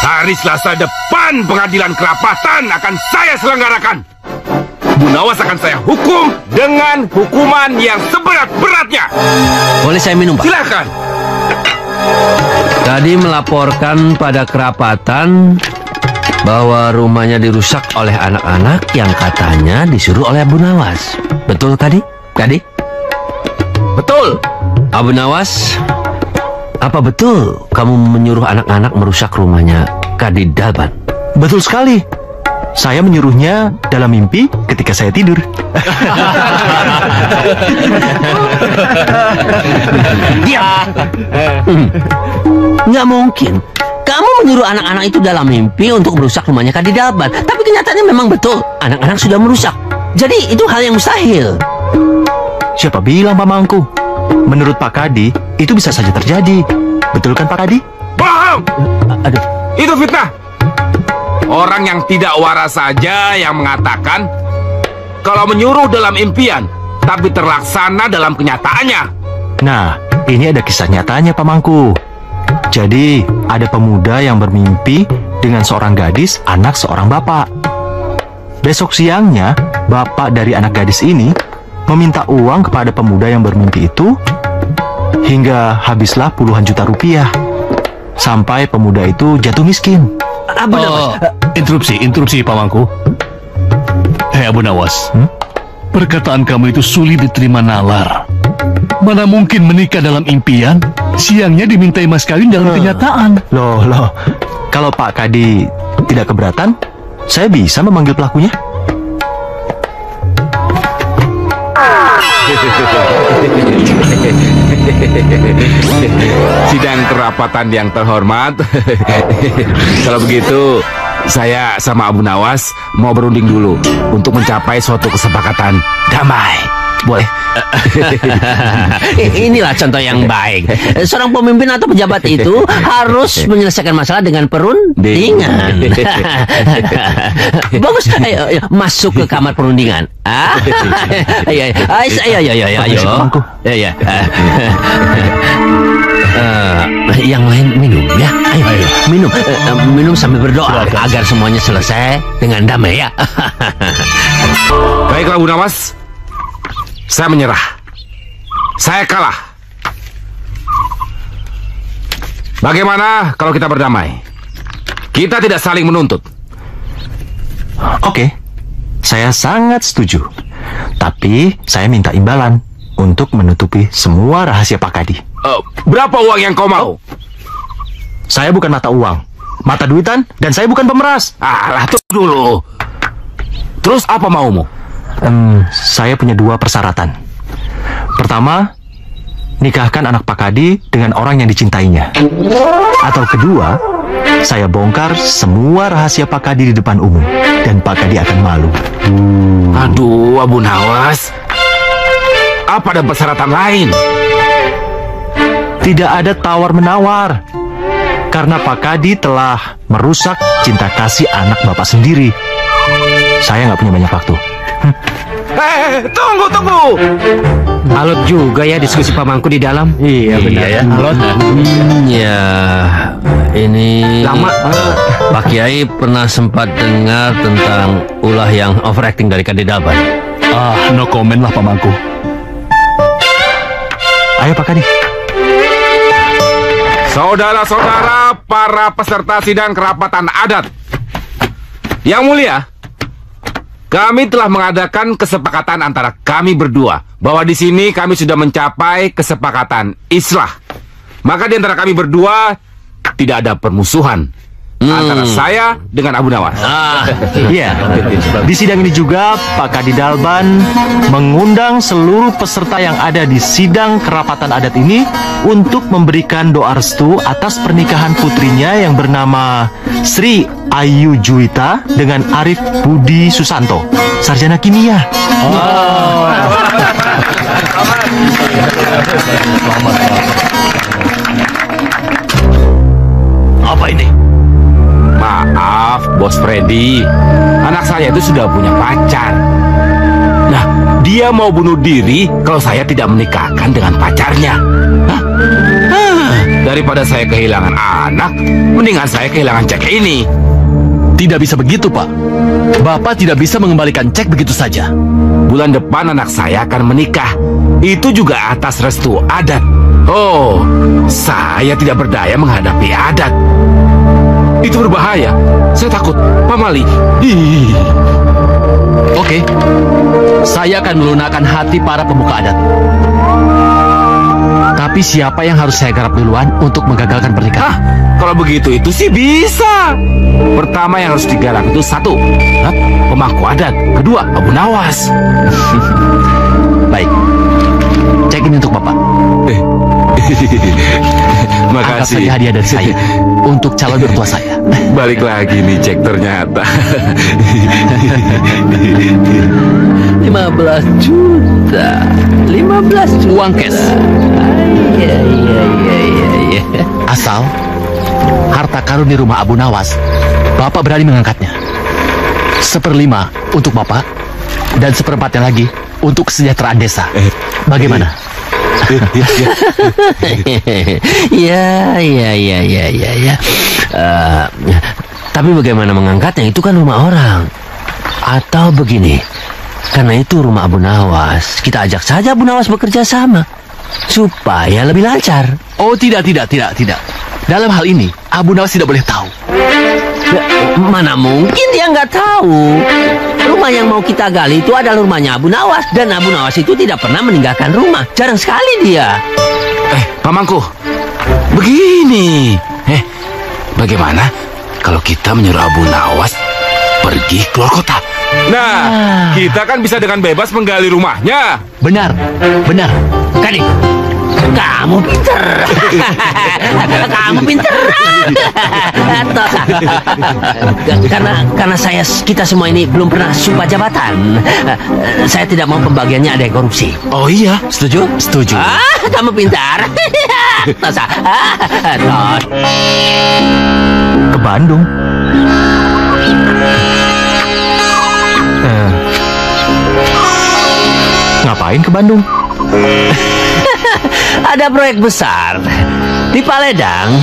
Hari Selasa depan pengadilan kerapatan akan saya selenggarakan. Bu Nawas akan saya hukum dengan hukuman yang seberat-beratnya. Boleh saya minum, Pak? Silakan. Tadi melaporkan pada kerapatan bahwa rumahnya dirusak oleh anak-anak yang katanya disuruh oleh Abu Nawas. Betul, Kadi? Kadi? Betul. Abu Nawas, apa betul kamu menyuruh anak-anak merusak rumahnya Kadi Dalban? Betul sekali. Saya menyuruhnya dalam mimpi ketika saya tidur. Diam. Nggak mungkin. Kamu menyuruh anak-anak itu dalam mimpi untuk merusak rumahnya Kadi Dalban. Tapi kenyataannya memang betul. Anak-anak sudah merusak. Jadi itu hal yang mustahil. Siapa bilang, Pak Mangku? Menurut Pak Kadi, itu bisa saja terjadi. Betul kan, Pak Kadi? Bohong! Aduh. Itu fitnah. Orang yang tidak waras saja yang mengatakan kalau menyuruh dalam impian, tapi terlaksana dalam kenyataannya. Nah, ini ada kisah nyatanya, Pak Mangku. Jadi, ada pemuda yang bermimpi dengan seorang gadis, anak seorang bapak. Besok siangnya, bapak dari anak gadis ini meminta uang kepada pemuda yang bermimpi itu hingga habislah puluhan juta rupiah. Sampai pemuda itu jatuh miskin. Abu Nawas. Interupsi Pak Mangku. Hei Abu Nawas, perkataan kamu itu sulit diterima nalar. Mana mungkin menikah dalam impian, siangnya dimintai mas kawin dalam kenyataan. Loh, kalau Pak Kadi tidak keberatan, saya bisa memanggil pelakunya. Sidang kerapatan yang terhormat. Kalau begitu, saya sama Abu Nawas mau berunding dulu untuk mencapai suatu kesepakatan damai. Boleh? Inilah contoh yang baik. Seorang pemimpin atau pejabat itu harus menyelesaikan masalah dengan perundingan. Bagus. Ayo, masuk ke kamar perundingan. Ayo. Yang lain minum ya. Ayo. Minum sambil berdoa agar semuanya selesai dengan damai ya. Baiklah Bu Nawas, saya menyerah. Saya kalah. Bagaimana kalau kita berdamai? Kita tidak saling menuntut. Oke, saya sangat setuju. Tapi saya minta imbalan untuk menutupi semua rahasia Pak Kadi. Berapa uang yang kau mau? Saya bukan mata uang, mata duitan, dan saya bukan pemeras. Alah, tunggu dulu. Terus apa maumu? Saya punya 2 persyaratan. Pertama, nikahkan anak Pak Kadi dengan orang yang dicintainya. Atau kedua, saya bongkar semua rahasia Pak Kadi di depan umum dan Pak Kadi akan malu. Aduh, Abu Nawas. Apa ada persyaratan lain? Tidak ada tawar-menawar. Karena Pak Kadi telah merusak cinta kasih anak Bapak sendiri. Saya nggak punya banyak waktu. Tunggu. Alot juga ya diskusi Pak Mangku di dalam. Iya benar ya. Alot. Ya, ini Lama. Pak Kiai pernah sempat dengar tentang ulah yang overacting dari Kadi Dalban. No comment lah Pak Mangku. Ayo Pak Kadi. Saudara-saudara para peserta sidang kerapatan adat. Yang mulia, kami telah mengadakan kesepakatan antara kami berdua bahwa di sini kami sudah mencapai kesepakatan islah. Maka di antara kami berdua tidak ada permusuhan antara saya dengan Abu Nawas. Iya. Di sidang ini juga Pak Kadi Dalban mengundang seluruh peserta yang ada di sidang kerapatan adat ini untuk memberikan doa restu atas pernikahan putrinya yang bernama Sri Ayu Juwita dengan Arif Budi Susanto, sarjana kimia. Apa ini? Maaf, Bos Freddy. Anak saya itu sudah punya pacar. Nah, dia mau bunuh diri kalau saya tidak menikahkan dengan pacarnya. Daripada saya kehilangan anak, mendingan saya kehilangan cek ini. Tidak bisa begitu, Pak. Bapak tidak bisa mengembalikan cek begitu saja. Bulan depan anak saya akan menikah. Itu juga atas restu adat. Oh, saya tidak berdaya menghadapi adat. Itu berbahaya. Saya takut, Pak Mali. Oke, saya akan melunakkan hati para pemuka adat. Tapi siapa yang harus saya garap duluan untuk menggagalkan pernikahan? Kalau begitu itu sih bisa. Pertama yang harus digarap itu satu, pemangku adat. Kedua, Abu Nawas. Baik, cek ini untuk Bapak. Makasih. Anggap saja hadiah dari saya untuk calon mertua saya. Balik lagi nih cek ternyata. 15 juta. 15 juta. Uang cash. Iya. Asal harta karun di rumah Abu Nawas, Bapak berani mengangkatnya. 1/5 untuk Bapak dan 1/4-nya lagi untuk kesejahteraan desa. Bagaimana? Ya. Tapi bagaimana mengangkatnya? Itu kan rumah orang. Atau begini, karena itu rumah Abu Nawas, kita ajak saja Abu Nawas bekerja sama supaya lebih lancar. Oh tidak. Dalam hal ini, Abu Nawas tidak boleh tahu. Mana mungkin dia nggak tahu. Rumah yang mau kita gali itu adalah rumahnya Abu Nawas. Dan Abu Nawas itu tidak pernah meninggalkan rumah. Jarang sekali dia. Pak Mangku, begini. Bagaimana kalau kita menyuruh Abu Nawas pergi keluar kota? Nah, kita kan bisa dengan bebas menggali rumahnya. Benar. Kadi, kamu pinter. Kamu pinter. Karena kita semua ini belum pernah sumpah jabatan. Saya tidak mau pembagiannya ada yang korupsi. Oh iya, Setuju? Kamu pintar. Ke Bandung. Ngapain ke Bandung? Ada proyek besar di Paledang.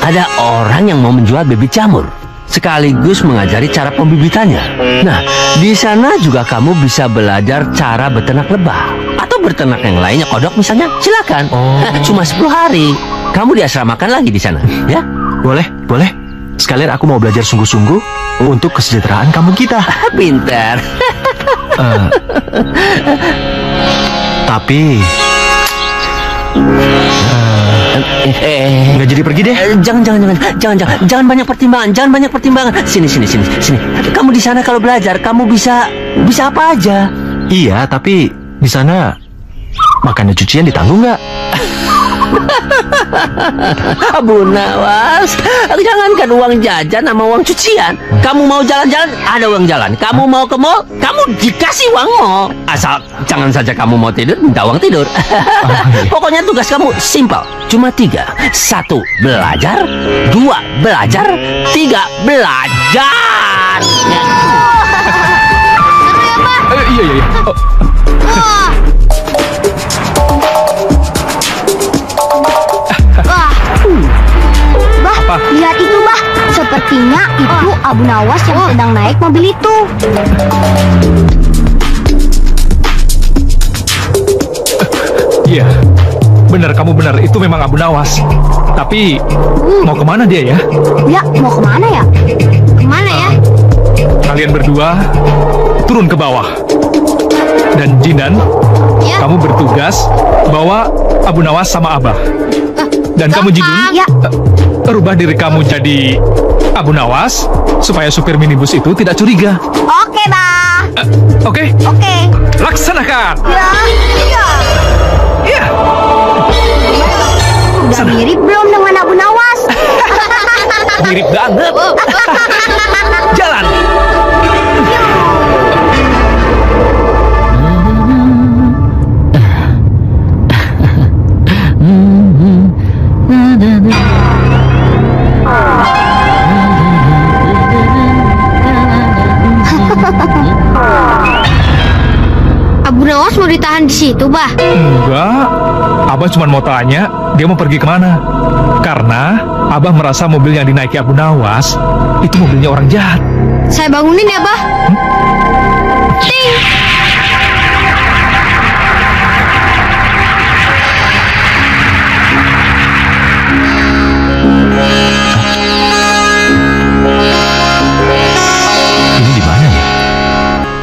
Ada orang yang mau menjual bibit jamur sekaligus mengajari cara pembibitannya. Nah, di sana juga kamu bisa belajar cara beternak lebah atau beternak yang lainnya, kodok misalnya. Silakan. Cuma 10 hari. Kamu diasramakan lagi di sana, ya? Boleh. Sekalian aku mau belajar sungguh-sungguh untuk kesejahteraan kampung kita. Pintar. Tapi nggak jadi pergi deh. Jangan banyak pertimbangan. Sini. Kamu di sana kalau belajar, kamu bisa apa aja. Iya, tapi di sana Makanan cucian ditanggung nggak? Bu Nawas, jangankan uang jajan sama uang cucian. Kamu mau jalan-jalan, ada uang jalan. Kamu mau ke mall, kamu dikasih uang mall. Asal jangan saja kamu mau tidur, minta uang tidur. Pokoknya tugas kamu simpel, cuma 3. 1, belajar. 2, belajar. 3, belajar. Iya. Bah, lihat itu, Bah. Sepertinya itu Abu Nawas yang sedang naik mobil itu. Iya, benar, kamu benar. Itu memang Abu Nawas. Tapi mau kemana dia ya? Ya, mau kemana ya? Kemana ya? Kalian berdua turun ke bawah. Dan Jinan, kamu bertugas bawa Abu Nawas sama Abah. Dan kamu Jidun, rubah diri kamu jadi Abu Nawas supaya supir minibus itu tidak curiga. Oke, Bah. Oke? Oke. Laksanakan. Ya. Udah mirip belum dengan Abu Nawas? Mirip banget. Jalan. Abu Nawas mau ditahan di situ, Bah? Enggak. Abah cuma mau tanya dia mau pergi kemana. Karena Abah merasa mobil yang dinaiki Abu Nawas itu mobilnya orang jahat. Saya bangunin ya, Bah. Ting. Ini di mana ya?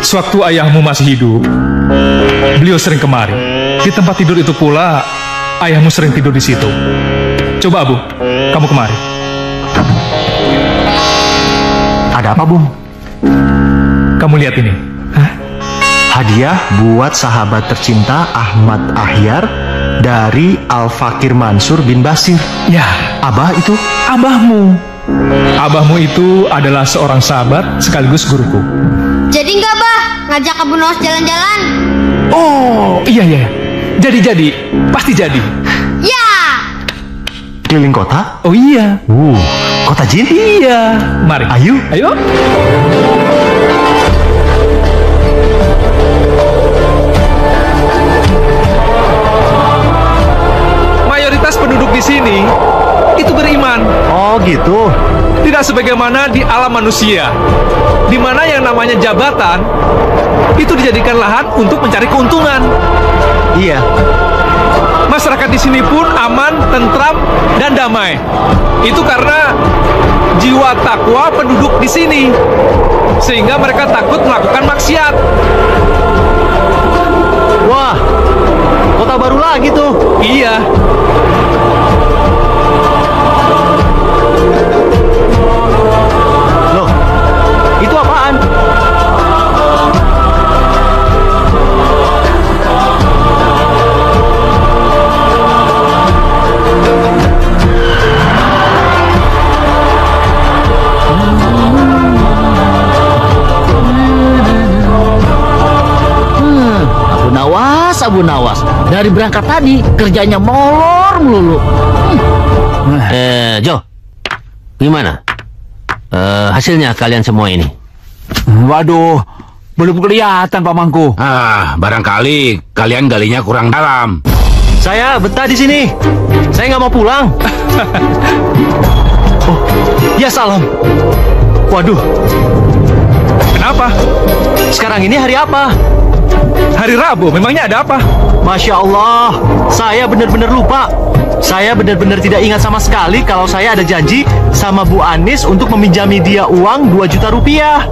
Sewaktu ayahmu masih hidup, beliau sering kemari. Di tempat tidur itu pula, ayahmu sering tidur di situ. Coba, Abu, kamu kemari. Ada apa, Bung? Kamu lihat ini. Hadiah buat sahabat tercinta Ahmad Ahyar dari Al-Fakir Mansur bin Basir. Ya, Abah itu? Abahmu. Abahmu itu adalah seorang sahabat sekaligus guruku. Jadi nggak, Bah? Ngajak Abu Nawas jalan-jalan? Oh, iya. Jadi. Pasti jadi. Ya. Keliling kota? Oh iya. Kota jin? Iya. Mari. Ayo. Mayoritas penduduk di sini itu beriman. Oh gitu. Tidak sebagaimana di alam manusia, di mana yang namanya jabatan itu dijadikan lahan untuk mencari keuntungan. Iya. Masyarakat di sini pun aman, tentram, dan damai. Itu karena jiwa takwa penduduk di sini, sehingga mereka takut melakukan maksiat. Wah, kota baru lagi tuh. Iya. Loh, itu apaan? Abu Nawas dari berangkat tadi kerjanya molor melulu. Jo, gimana? Hasilnya kalian semua ini? Waduh, belum kelihatan Pak Mangku. Barangkali kalian galinya kurang dalam. Saya betah di sini. Saya nggak mau pulang. Oh, ya salam. Waduh. Kenapa? Sekarang ini hari apa? Hari Rabu, memangnya ada apa? Masya Allah, saya benar-benar lupa. Saya benar-benar tidak ingat sama sekali kalau saya ada janji sama Bu Anis untuk meminjami dia uang 2 juta rupiah.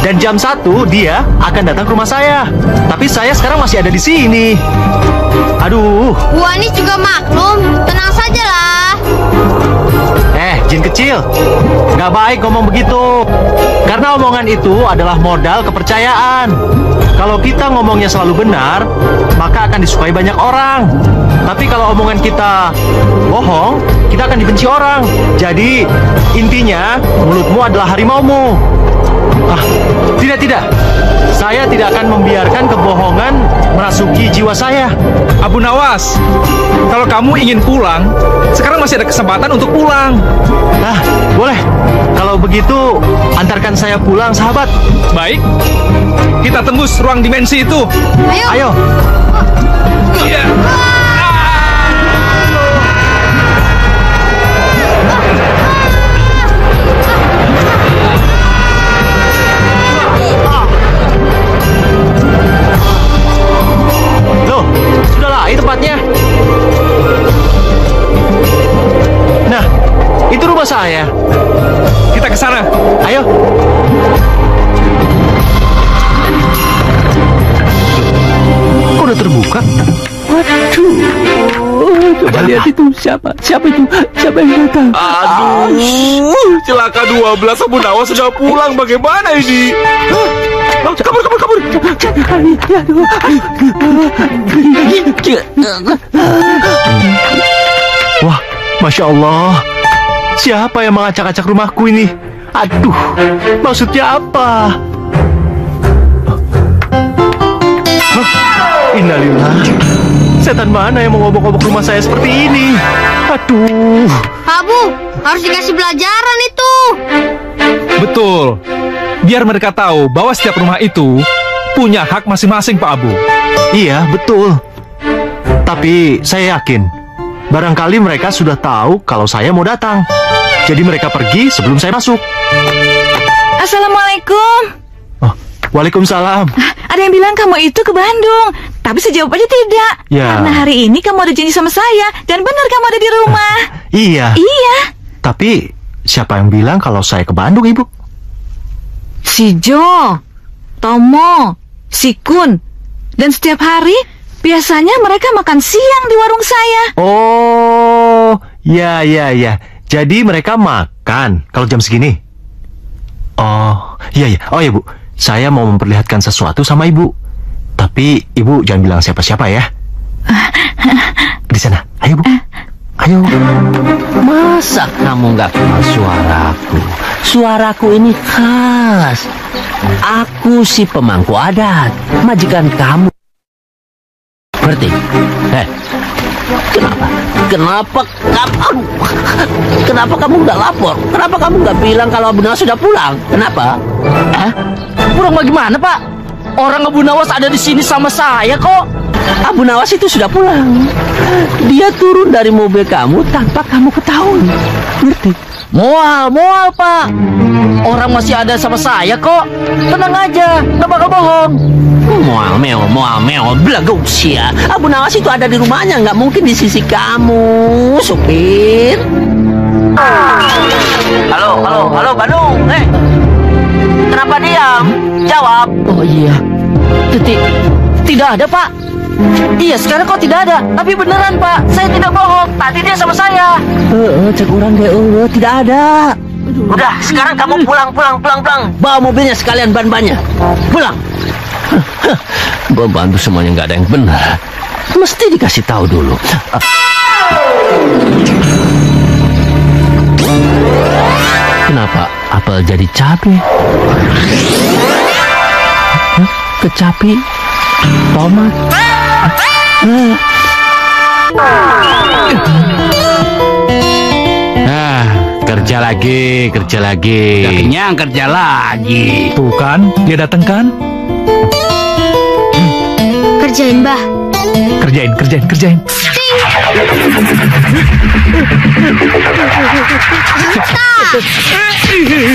Dan jam 1 dia akan datang ke rumah saya. Tapi saya sekarang masih ada di sini. Aduh. Bu Anis juga maklum, tenang sajalah. Jin kecil. Ismail, nggak baik ngomong begitu. Karena omongan itu adalah modal kepercayaan. Kalau kita ngomongnya selalu benar, maka akan disukai banyak orang. Tapi kalau omongan kita bohong, kita akan dibenci orang. Jadi, intinya mulutmu adalah harimaumu. Tidak. Saya tidak akan membiarkan kebohongan merasuki jiwa saya. Abu Nawas, kalau kamu ingin pulang, sekarang masih ada kesempatan untuk pulang. Nah, boleh. Kalau begitu, antarkan saya pulang, sahabat. Baik, kita tembus ruang dimensi itu. Ayo. Iya. Loh, sudahlah, ini tempatnya. Nah, itu rumah saya. Kita ke sana. Ayo. Kok udah terbuka? Waduh, coba lihat itu siapa itu? Siapa yang datang? Aduh, celaka 12 Abu Nawas sudah pulang. Bagaimana ini? Kabur. Wah, Masya Allah. Siapa yang mengacak-acak rumahku ini? Aduh, maksudnya apa? Innalillah. Setan mana yang mengobok-obok rumah saya seperti ini? Aduh. Abu, harus dikasih pelajaran itu. Betul. Biar mereka tahu bahwa setiap rumah itu punya hak masing-masing, Pak Abu. Iya, betul. Tapi saya yakin, barangkali mereka sudah tahu kalau saya mau datang. Jadi mereka pergi sebelum saya masuk. Assalamualaikum. Oh, waalaikumsalam. Ada yang bilang kamu itu ke Bandung, tapi saya jawab aja tidak. Ya. Karena hari ini kamu ada janji sama saya, dan benar kamu ada di rumah. Iya. Iya. Tapi siapa yang bilang kalau saya ke Bandung, Ibu? Si Jo, Tomo, si Kun, dan setiap hari biasanya mereka makan siang di warung saya. Oh, ya. Jadi mereka makan kalau jam segini? Oh, iya. Oh ya, Bu. Saya mau memperlihatkan sesuatu sama Ibu. Tapi Ibu jangan bilang siapa-siapa ya. Di sana. Ayo, Bu. Ayo. Masa kamu nggak kenal suaraku? Suaraku ini khas. Aku si pemangku adat, majikan kamu. Berarti, Kenapa kamu nggak lapor? Kenapa kamu nggak bilang kalau Abu Nawas sudah pulang? Kenapa? Pulang bagaimana, Pak? Orang Abu Nawas ada di sini sama saya kok. Abu Nawas itu sudah pulang. Dia turun dari mobil kamu tanpa kamu ketahui. Ngerti? Mual, Pak. Orang masih ada sama saya kok. Tenang aja, nggak bakal bohong. Mual meo, belagu sia. Abu Nawas itu ada di rumahnya, nggak mungkin di sisi kamu, supir. Halo, Bandung. Kenapa diam? Jawab. Oh iya, tidak ada, Pak. Iya, sekarang kok tidak ada. Tapi beneran, Pak, saya tidak bohong. Tadi dia sama saya. Cek orang deh, tidak ada. Udah, sekarang kamu pulang. Bawa mobilnya sekalian ban-bannya. Pulang. Bantu semuanya nggak ada yang benar. Mesti dikasih tahu dulu. Kenapa apel jadi cabai? Kecapi, tomat. Kerja lagi. Udah kenyang, kerja lagi. Tuh kan, dia datang kan? Kerjain, Bah. Kerjain.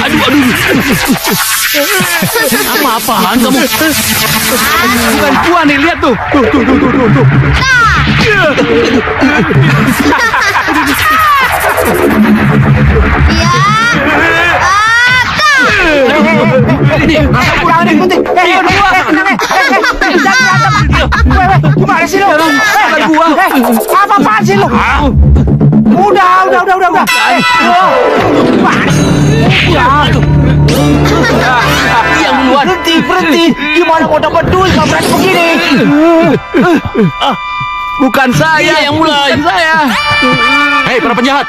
Aduh. Apa-apaan kamu? Bukan gua nih, lihat tuh. Tuh. Gimana sih lu? Apa-apaan sih lu? Udah. Yang duluan. Berhenti. Gimana mau dapat duit kalau berani begini? Bukan saya yang mulai. Bukan saya. Hei, para penjahat.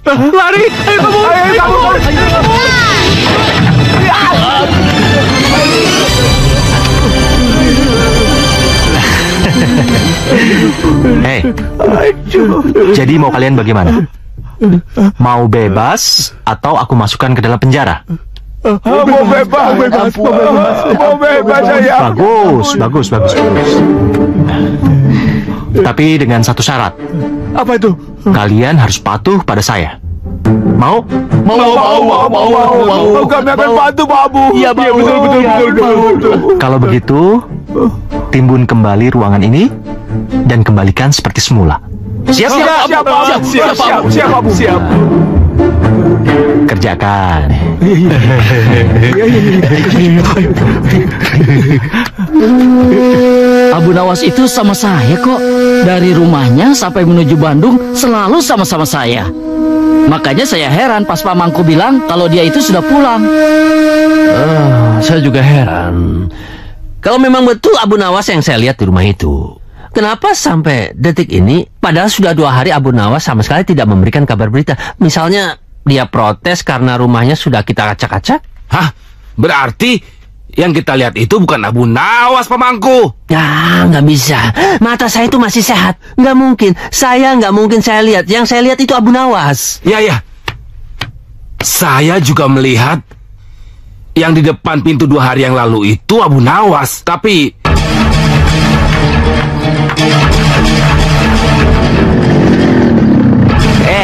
Lari. Ayo kabur. Hei, jadi mau kalian bagaimana? Mau bebas atau aku masukkan ke dalam penjara? Mau bebas saya. Bagus. Tapi dengan satu syarat. Apa itu? Kalian harus patuh pada saya. Mau? Mau. Kami akan patuh, Pak Abu. Iya, betul. Kalau begitu, timbun kembali ruangan ini dan kembalikan seperti semula. Siap. Kerjakan. Abu Nawas itu sama saya kok. Dari rumahnya sampai menuju Bandung selalu sama-sama saya. Makanya saya heran pas Pak Mangku bilang kalau dia itu sudah pulang. Saya juga heran. Kalau memang betul Abu Nawas yang saya lihat di rumah itu, kenapa sampai detik ini, padahal sudah 2 hari Abu Nawas sama sekali tidak memberikan kabar berita? Misalnya dia protes karena rumahnya sudah kita acak-acak. Hah? Berarti yang kita lihat itu bukan Abu Nawas, Pamangku. Ya, nggak bisa. Mata saya itu masih sehat. Nggak mungkin. Nggak mungkin saya lihat. Yang saya lihat itu Abu Nawas. Ya. Saya juga melihat yang di depan pintu 2 hari yang lalu itu Abu Nawas. Tapi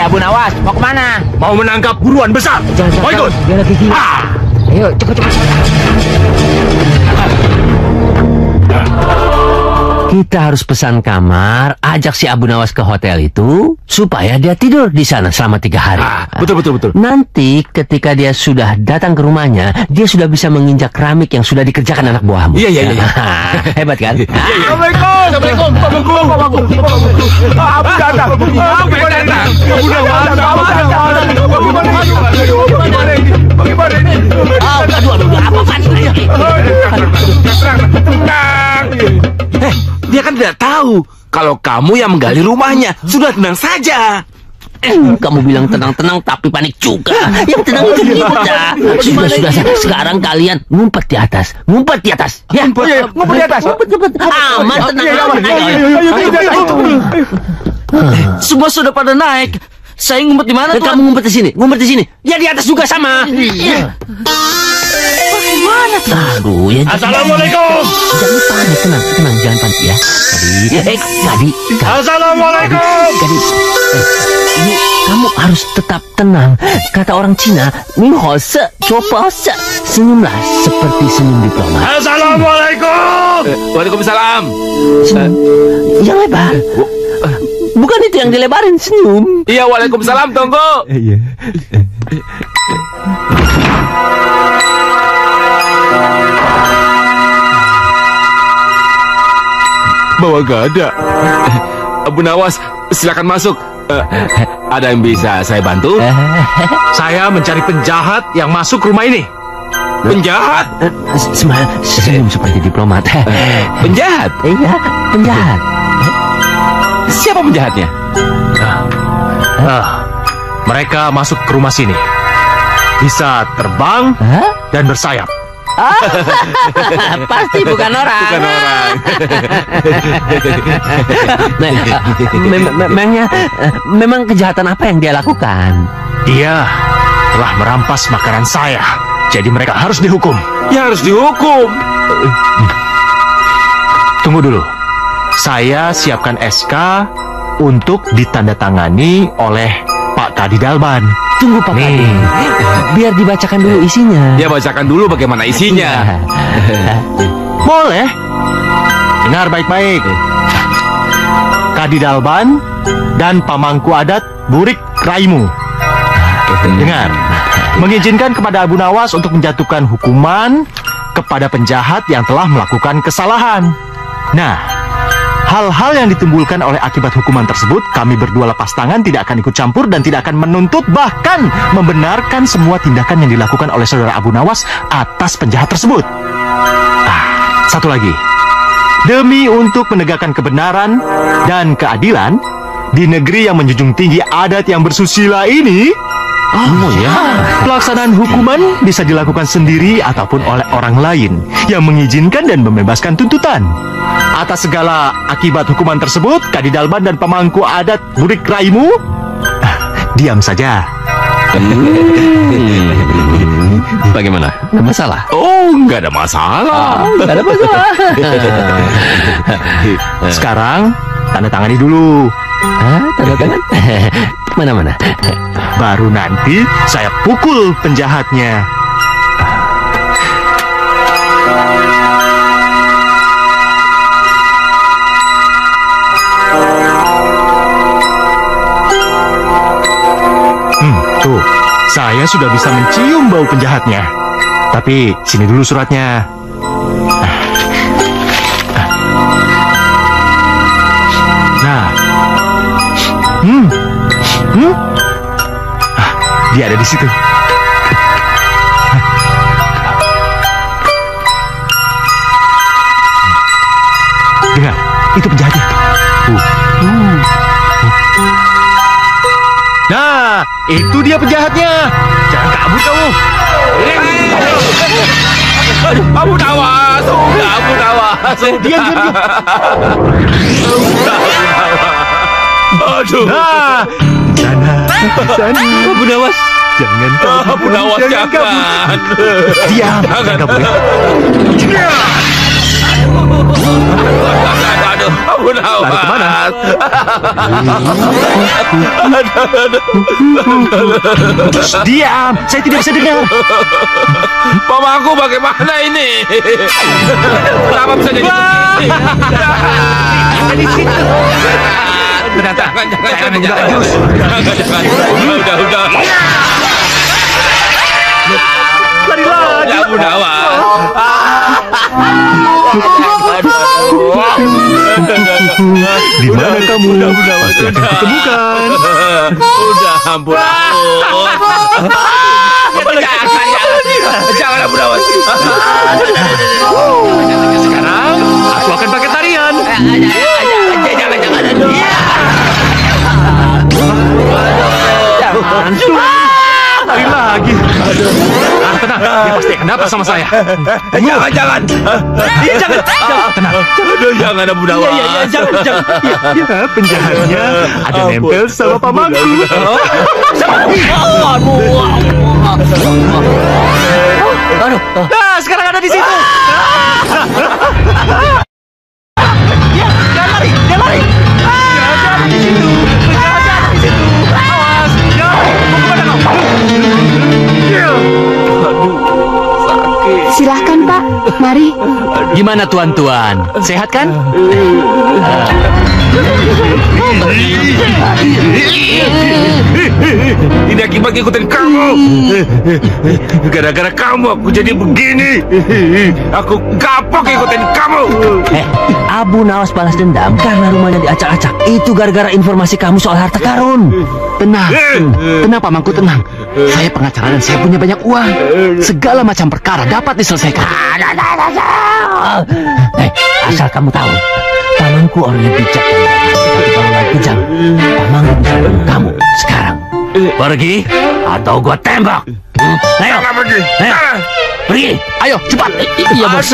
Abu Nawas, mau kemana? mau menangkap buruan besar. Mau ikut? Ayo, cepat. Kita harus pesan kamar, ajak si Abu Nawas ke hotel itu, supaya dia tidur di sana selama 3 hari. Betul. Nanti ketika dia sudah datang ke rumahnya, dia sudah bisa menginjak keramik yang sudah dikerjakan anak buahmu. Iya. Hebat kan? Assalamualaikum. Abu datang. Bagaimana ini? Aduh, apa-apaan ini? Dia kan tidak tahu kalau kamu yang menggali rumahnya. Sudah, tenang saja. Kamu bilang tenang-tenang tapi panik juga. Yang tenang itu kita. Sudah. Sekarang kalian ngumpet di atas. Ya. Ngumpet di atas. Aman, tenang. Semua sudah pada naik. Saya ngumpet di mana, Tuan? Kamu ngumpet di sini. Ya di atas juga sama. Iya. Bagaimana? Aduh, ya. Assalamualaikum. Jangan panik, tenang, jangan panik ya. Tadi. Assalamualaikum. Ini kamu harus tetap tenang. Kata orang Cina, Ning Ho Se, Coba Se. Senyumlah seperti senyum diplomat. Assalamualaikum. Waalaikumsalam. Yang lebar. Bukan itu yang dilebarin, senyum. Iya, waalaikumsalam, tunggu. Iya. Bawa gak ada. Abu Nawas, silakan masuk. Ada yang bisa saya bantu? Saya mencari penjahat yang masuk rumah ini. Penjahat? Senyum seperti diplomat. Penjahat? Iya, penjahat. Siapa penjahatnya? Mereka masuk ke rumah sini. Bisa terbang dan bersayap. Pasti bukan orang. Memang kejahatan apa yang dia lakukan? Dia telah merampas makanan saya. Jadi mereka harus dihukum. Ya, harus dihukum. Tunggu dulu. Saya siapkan SK untuk ditandatangani oleh Pak Kadi Dalban. Tunggu Pak Kadi. Biar dibacakan dulu isinya. Ya, bacakan dulu bagaimana isinya. Boleh. Dengar baik-baik. Kadi Dalban dan pamangku adat Burik Raimu. Dengar. Mengizinkan kepada Abu Nawas untuk menjatuhkan hukuman kepada penjahat yang telah melakukan kesalahan. Nah, hal-hal yang ditimbulkan oleh akibat hukuman tersebut, kami berdua lepas tangan, tidak akan ikut campur dan tidak akan menuntut, bahkan membenarkan semua tindakan yang dilakukan oleh saudara Abu Nawas atas penjahat tersebut. Satu lagi, demi untuk menegakkan kebenaran dan keadilan di negeri yang menjunjung tinggi adat yang bersusila ini, pelaksanaan hukuman bisa dilakukan sendiri ataupun oleh orang lain yang mengizinkan dan membebaskan tuntutan. Atas segala akibat hukuman tersebut, Kadi Dalban dan pemangku adat Burik Raimu diam saja. Bagaimana? Ada masalah? Oh, nggak ada masalah. Nggak ada masalah. Sekarang tanda tangani dulu. Tanda tangan? Mana-mana? Baru nanti saya pukul penjahatnya. Tuh, saya sudah bisa mencium bau penjahatnya. Tapi sini dulu suratnya. Nah, dia ada di situ. Dengar, itu penjahatnya. Nah, itu dia penjahatnya. Jangan kabur kamu. Abu Nawas, Abu Nawas. Diam. Aduh. Nah, di sana. Abu Nawas. Jangan kabur. Abu Nawas, jangan. Diam. Jangan kabur. Aduh, Abu Nawas. Lari kemana? Diam. Saya tidak bisa dengar. Mamaku bagaimana ini? Kenapa bisa jadi begini? Di situ. Jangan. Udah. Lari lagi. Abu Nawas. Di mana kamu? Pasti akan kutemukan. Udah, ampun. Jangan Abu Nawas. Sekarang aku akan pakai tarian. Jangan. Lari lagi. Tenang, dia pasti akan dapat sama saya. Jangan. Iya, jangan. Tenang. Aduh, jangan Abu Nawas. Iya, jangan. Ya, penjahatnya ada nempel sama pamangku. Aduh. Nah, sekarang ada di situ. Dia lari. Dia ada di situ. Penjahatnya ada di situ. Awas. Mau kemana kau? Silahkan Pak, mari. Gimana tuan-tuan? Sehat kan? Ini akibat ngikutin kamu. Gara-gara kamu aku jadi begini. Aku kapok ngikutin kamu. Abu Nawas balas dendam karena rumahnya diacak-acak. Itu gara-gara informasi kamu soal harta karun. Tenang, Pak Mangku, tenang. Saya pengacara dan saya punya banyak uang. Segala macam perkara dapat diselesaikan. Asal kamu tahu, pamanku orangnya bijak dan baik. Tapi kalau lagi kejam, pamanku bisa bunuh kamu sekarang. Pergi atau gua tembak. Ayo, pergi. Ayo, cepat. Iya, Bos.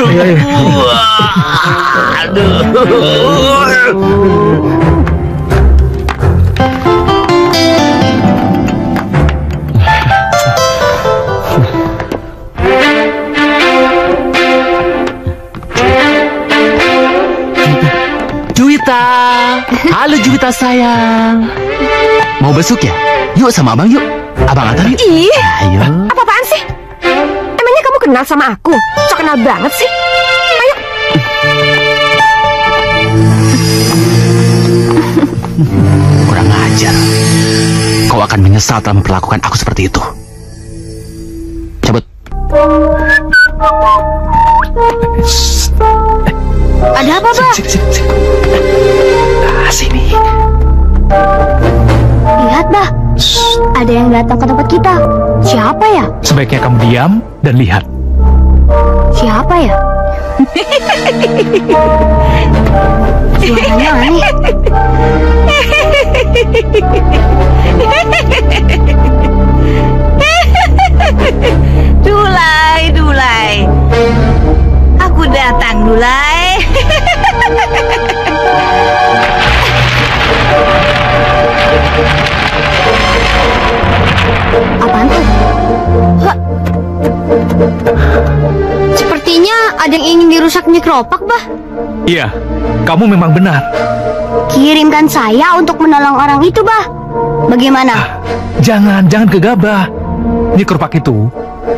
Juwita. Halo Juwita sayang. Mau besuk ya? Yuk sama abang yuk. Abang antar yuk. Ih, Ayo. apa-apaan sih? Emangnya kamu kenal sama aku? So kenal banget sih. Ayo. Kurang ajar. Kau akan menyesal telah memperlakukan aku seperti itu. Cabut. Ada apa, Bah? Sini. Lihat, Bah. Ada yang datang ke tempat kita. Siapa ya? Sebaiknya kamu diam dan lihat. Siapa ya? Suaranya aneh. Dulai. Aku datang, Dulai. Apaan tuh? Sepertinya ada yang ingin dirusak Nyekropak, Bah. Iya, kamu memang benar. Kirimkan saya untuk menolong orang itu, Bah. Bagaimana? Jangan gegabah. Nyekropak itu,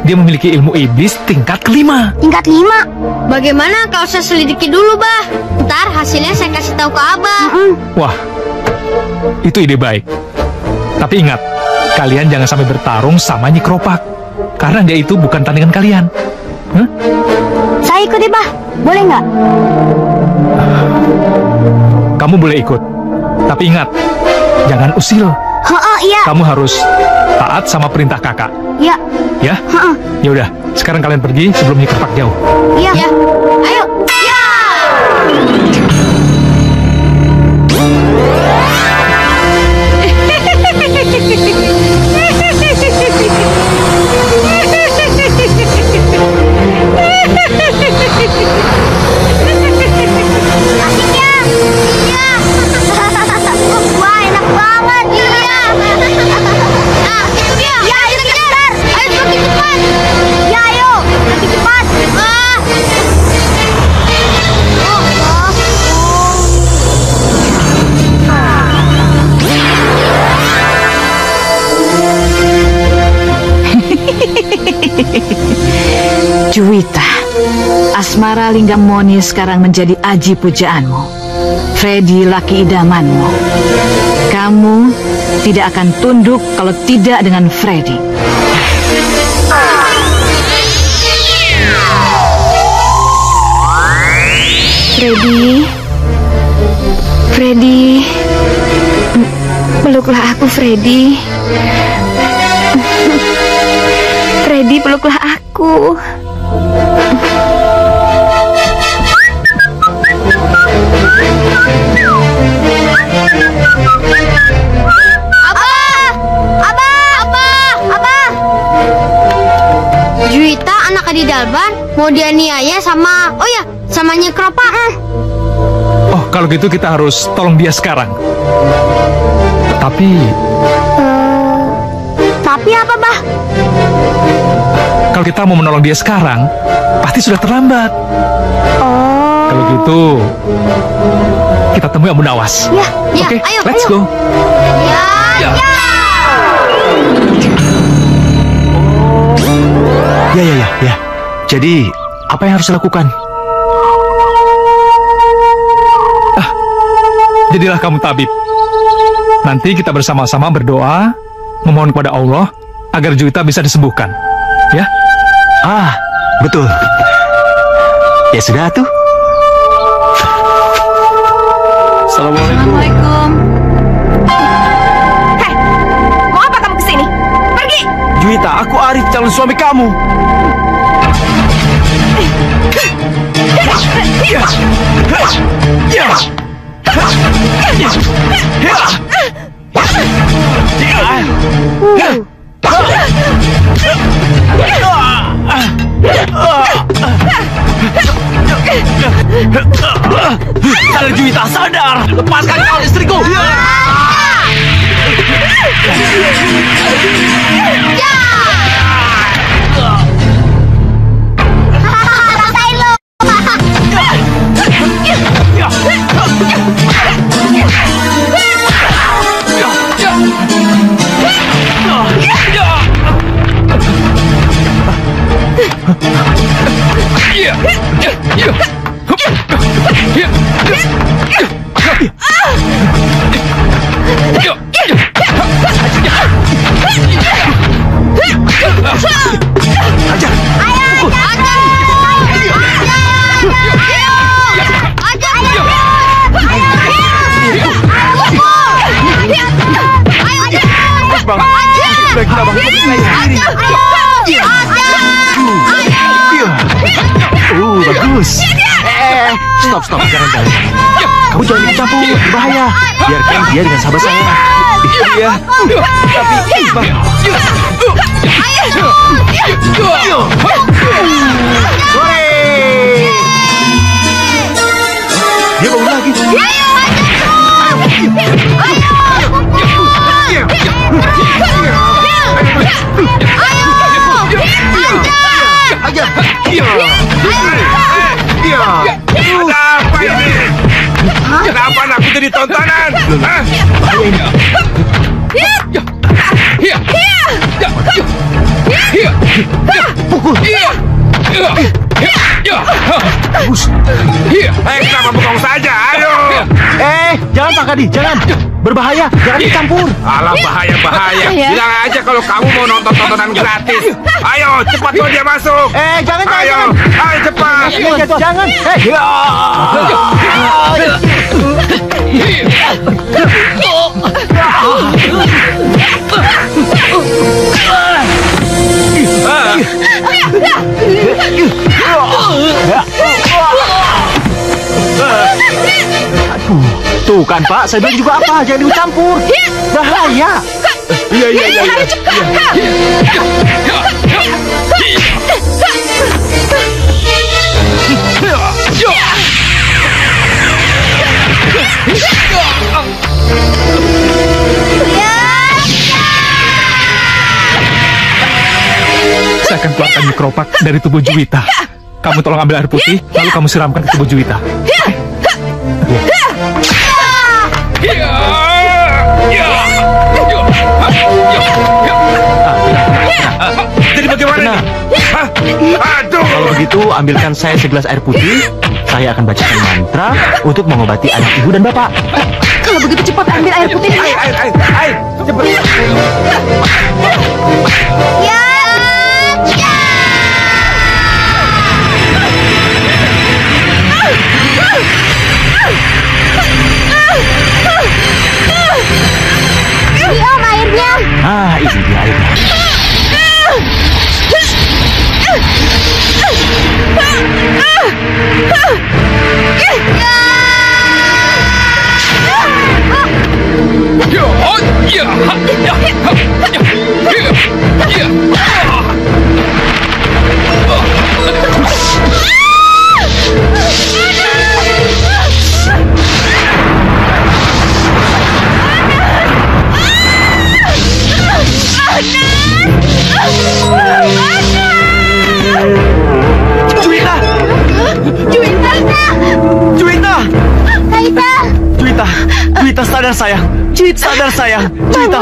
dia memiliki ilmu iblis tingkat kelima. Tingkat 5? Bagaimana kalau saya selidiki dulu, Bah? Ntar hasilnya saya kasih tahu ke Abah. Wah, itu ide baik. Tapi ingat, kalian jangan sampai bertarung sama Nyekropak. Karena dia itu bukan tandingan kalian. Saya ikut deh, Bah. Boleh nggak? Kamu boleh ikut. Tapi ingat, jangan usil. Iya. Kamu harus taat sama perintah kakak. Iya. Ya? Ya udah, sekarang kalian pergi sebelum Nyekropak jauh. Iya. Ayo. Ya. Asiknya. Iya. Wah, enak banget. Iya. Nah, itu dia. Ya, ayo kejar. Ayo semakin cepat. Ya, ayo. Lebih cepat. Juwita, asmara Linggam Moni sekarang menjadi aji pujaanmu. Freddy laki idamanmu. Kamu tidak akan tunduk kalau tidak dengan Freddy. Freddy, peluklah aku, Freddy. Freddy, peluklah aku. Abah. Juwita anak Adi Dalban mau dianiaya sama Nyekropak. Oh, kalau gitu kita harus tolong dia sekarang. Tapi apa, Bah? kalau kita mau menolong dia sekarang, pasti sudah terlambat. Kalau gitu, kita temui Abu Nawas. Ya, Oke, ayo, let's go. Ya. Ya. Jadi, apa yang harus dilakukan? Jadilah kamu tabib. Nanti kita bersama-sama berdoa, memohon kepada Allah agar Juwita bisa disembuhkan. Ya? Betul. Ya sudah tuh. Assalamualaikum. Hei, mau apa kamu kesini? Pergi. Juwita, aku Arif, calon suami kamu. Sadar Juwita, sadar! Lepaskan calon istriku! Stop. Jangan. Kamu jangan ikut campur, berbahaya. Biarkan dia dengan sahabat saya. Iya, tapi Pak. Sore. Dia bangun lagi. Ada apa ini? Kenapa aku jadi tontonan? Kenapa bengong saja? Ayo. Jangan Pak Kadi, jangan. Berbahaya, jangan dicampur. Alah, bahaya. Bilang aja kalau kamu mau nonton tontonan gratis. Ayo, cepat bawa dia masuk. Jangan. Ayo cepat. Jangan. Tuh kan Pak, saya bilang juga apa, jangan dicampur. Bahaya. Iya. Saya akan keluarkan mikropak dari tubuh Juwita. Kamu tolong ambil air putih, lalu kamu siramkan ke tubuh Juwita. Jadi bagaimana? Aduh. Kalau begitu, ambilkan saya segelas air putih. Saya akan bacakan mantra untuk mengobati anak ibu dan bapak. Kalau begitu cepat ambil air putih. Air, cepat. Ini Om airnya. Ini dia airnya. Juwita, sadar sayang. Sadar sayang. Juwita,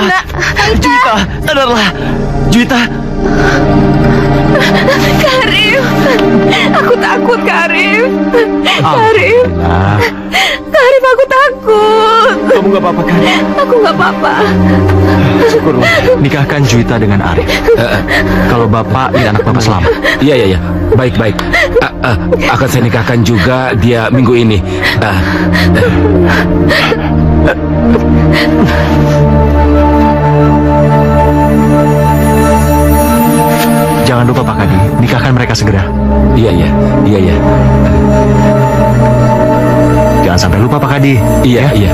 sadarlah. Juwita. Karim, aku takut Karim. Karim, aku takut. Kamu nggak apa-apa kan? Aku nggak apa-apa. Syukur. Nikahkan Juwita dengan Arif. Kalau bapak dan anak bapak selamat. Iya. Baik. Akan saya nikahkan juga dia minggu ini. Jangan lupa Pak Kadi, nikahkan mereka segera. Iya. Jangan sampai lupa Pak Kadi. Iya.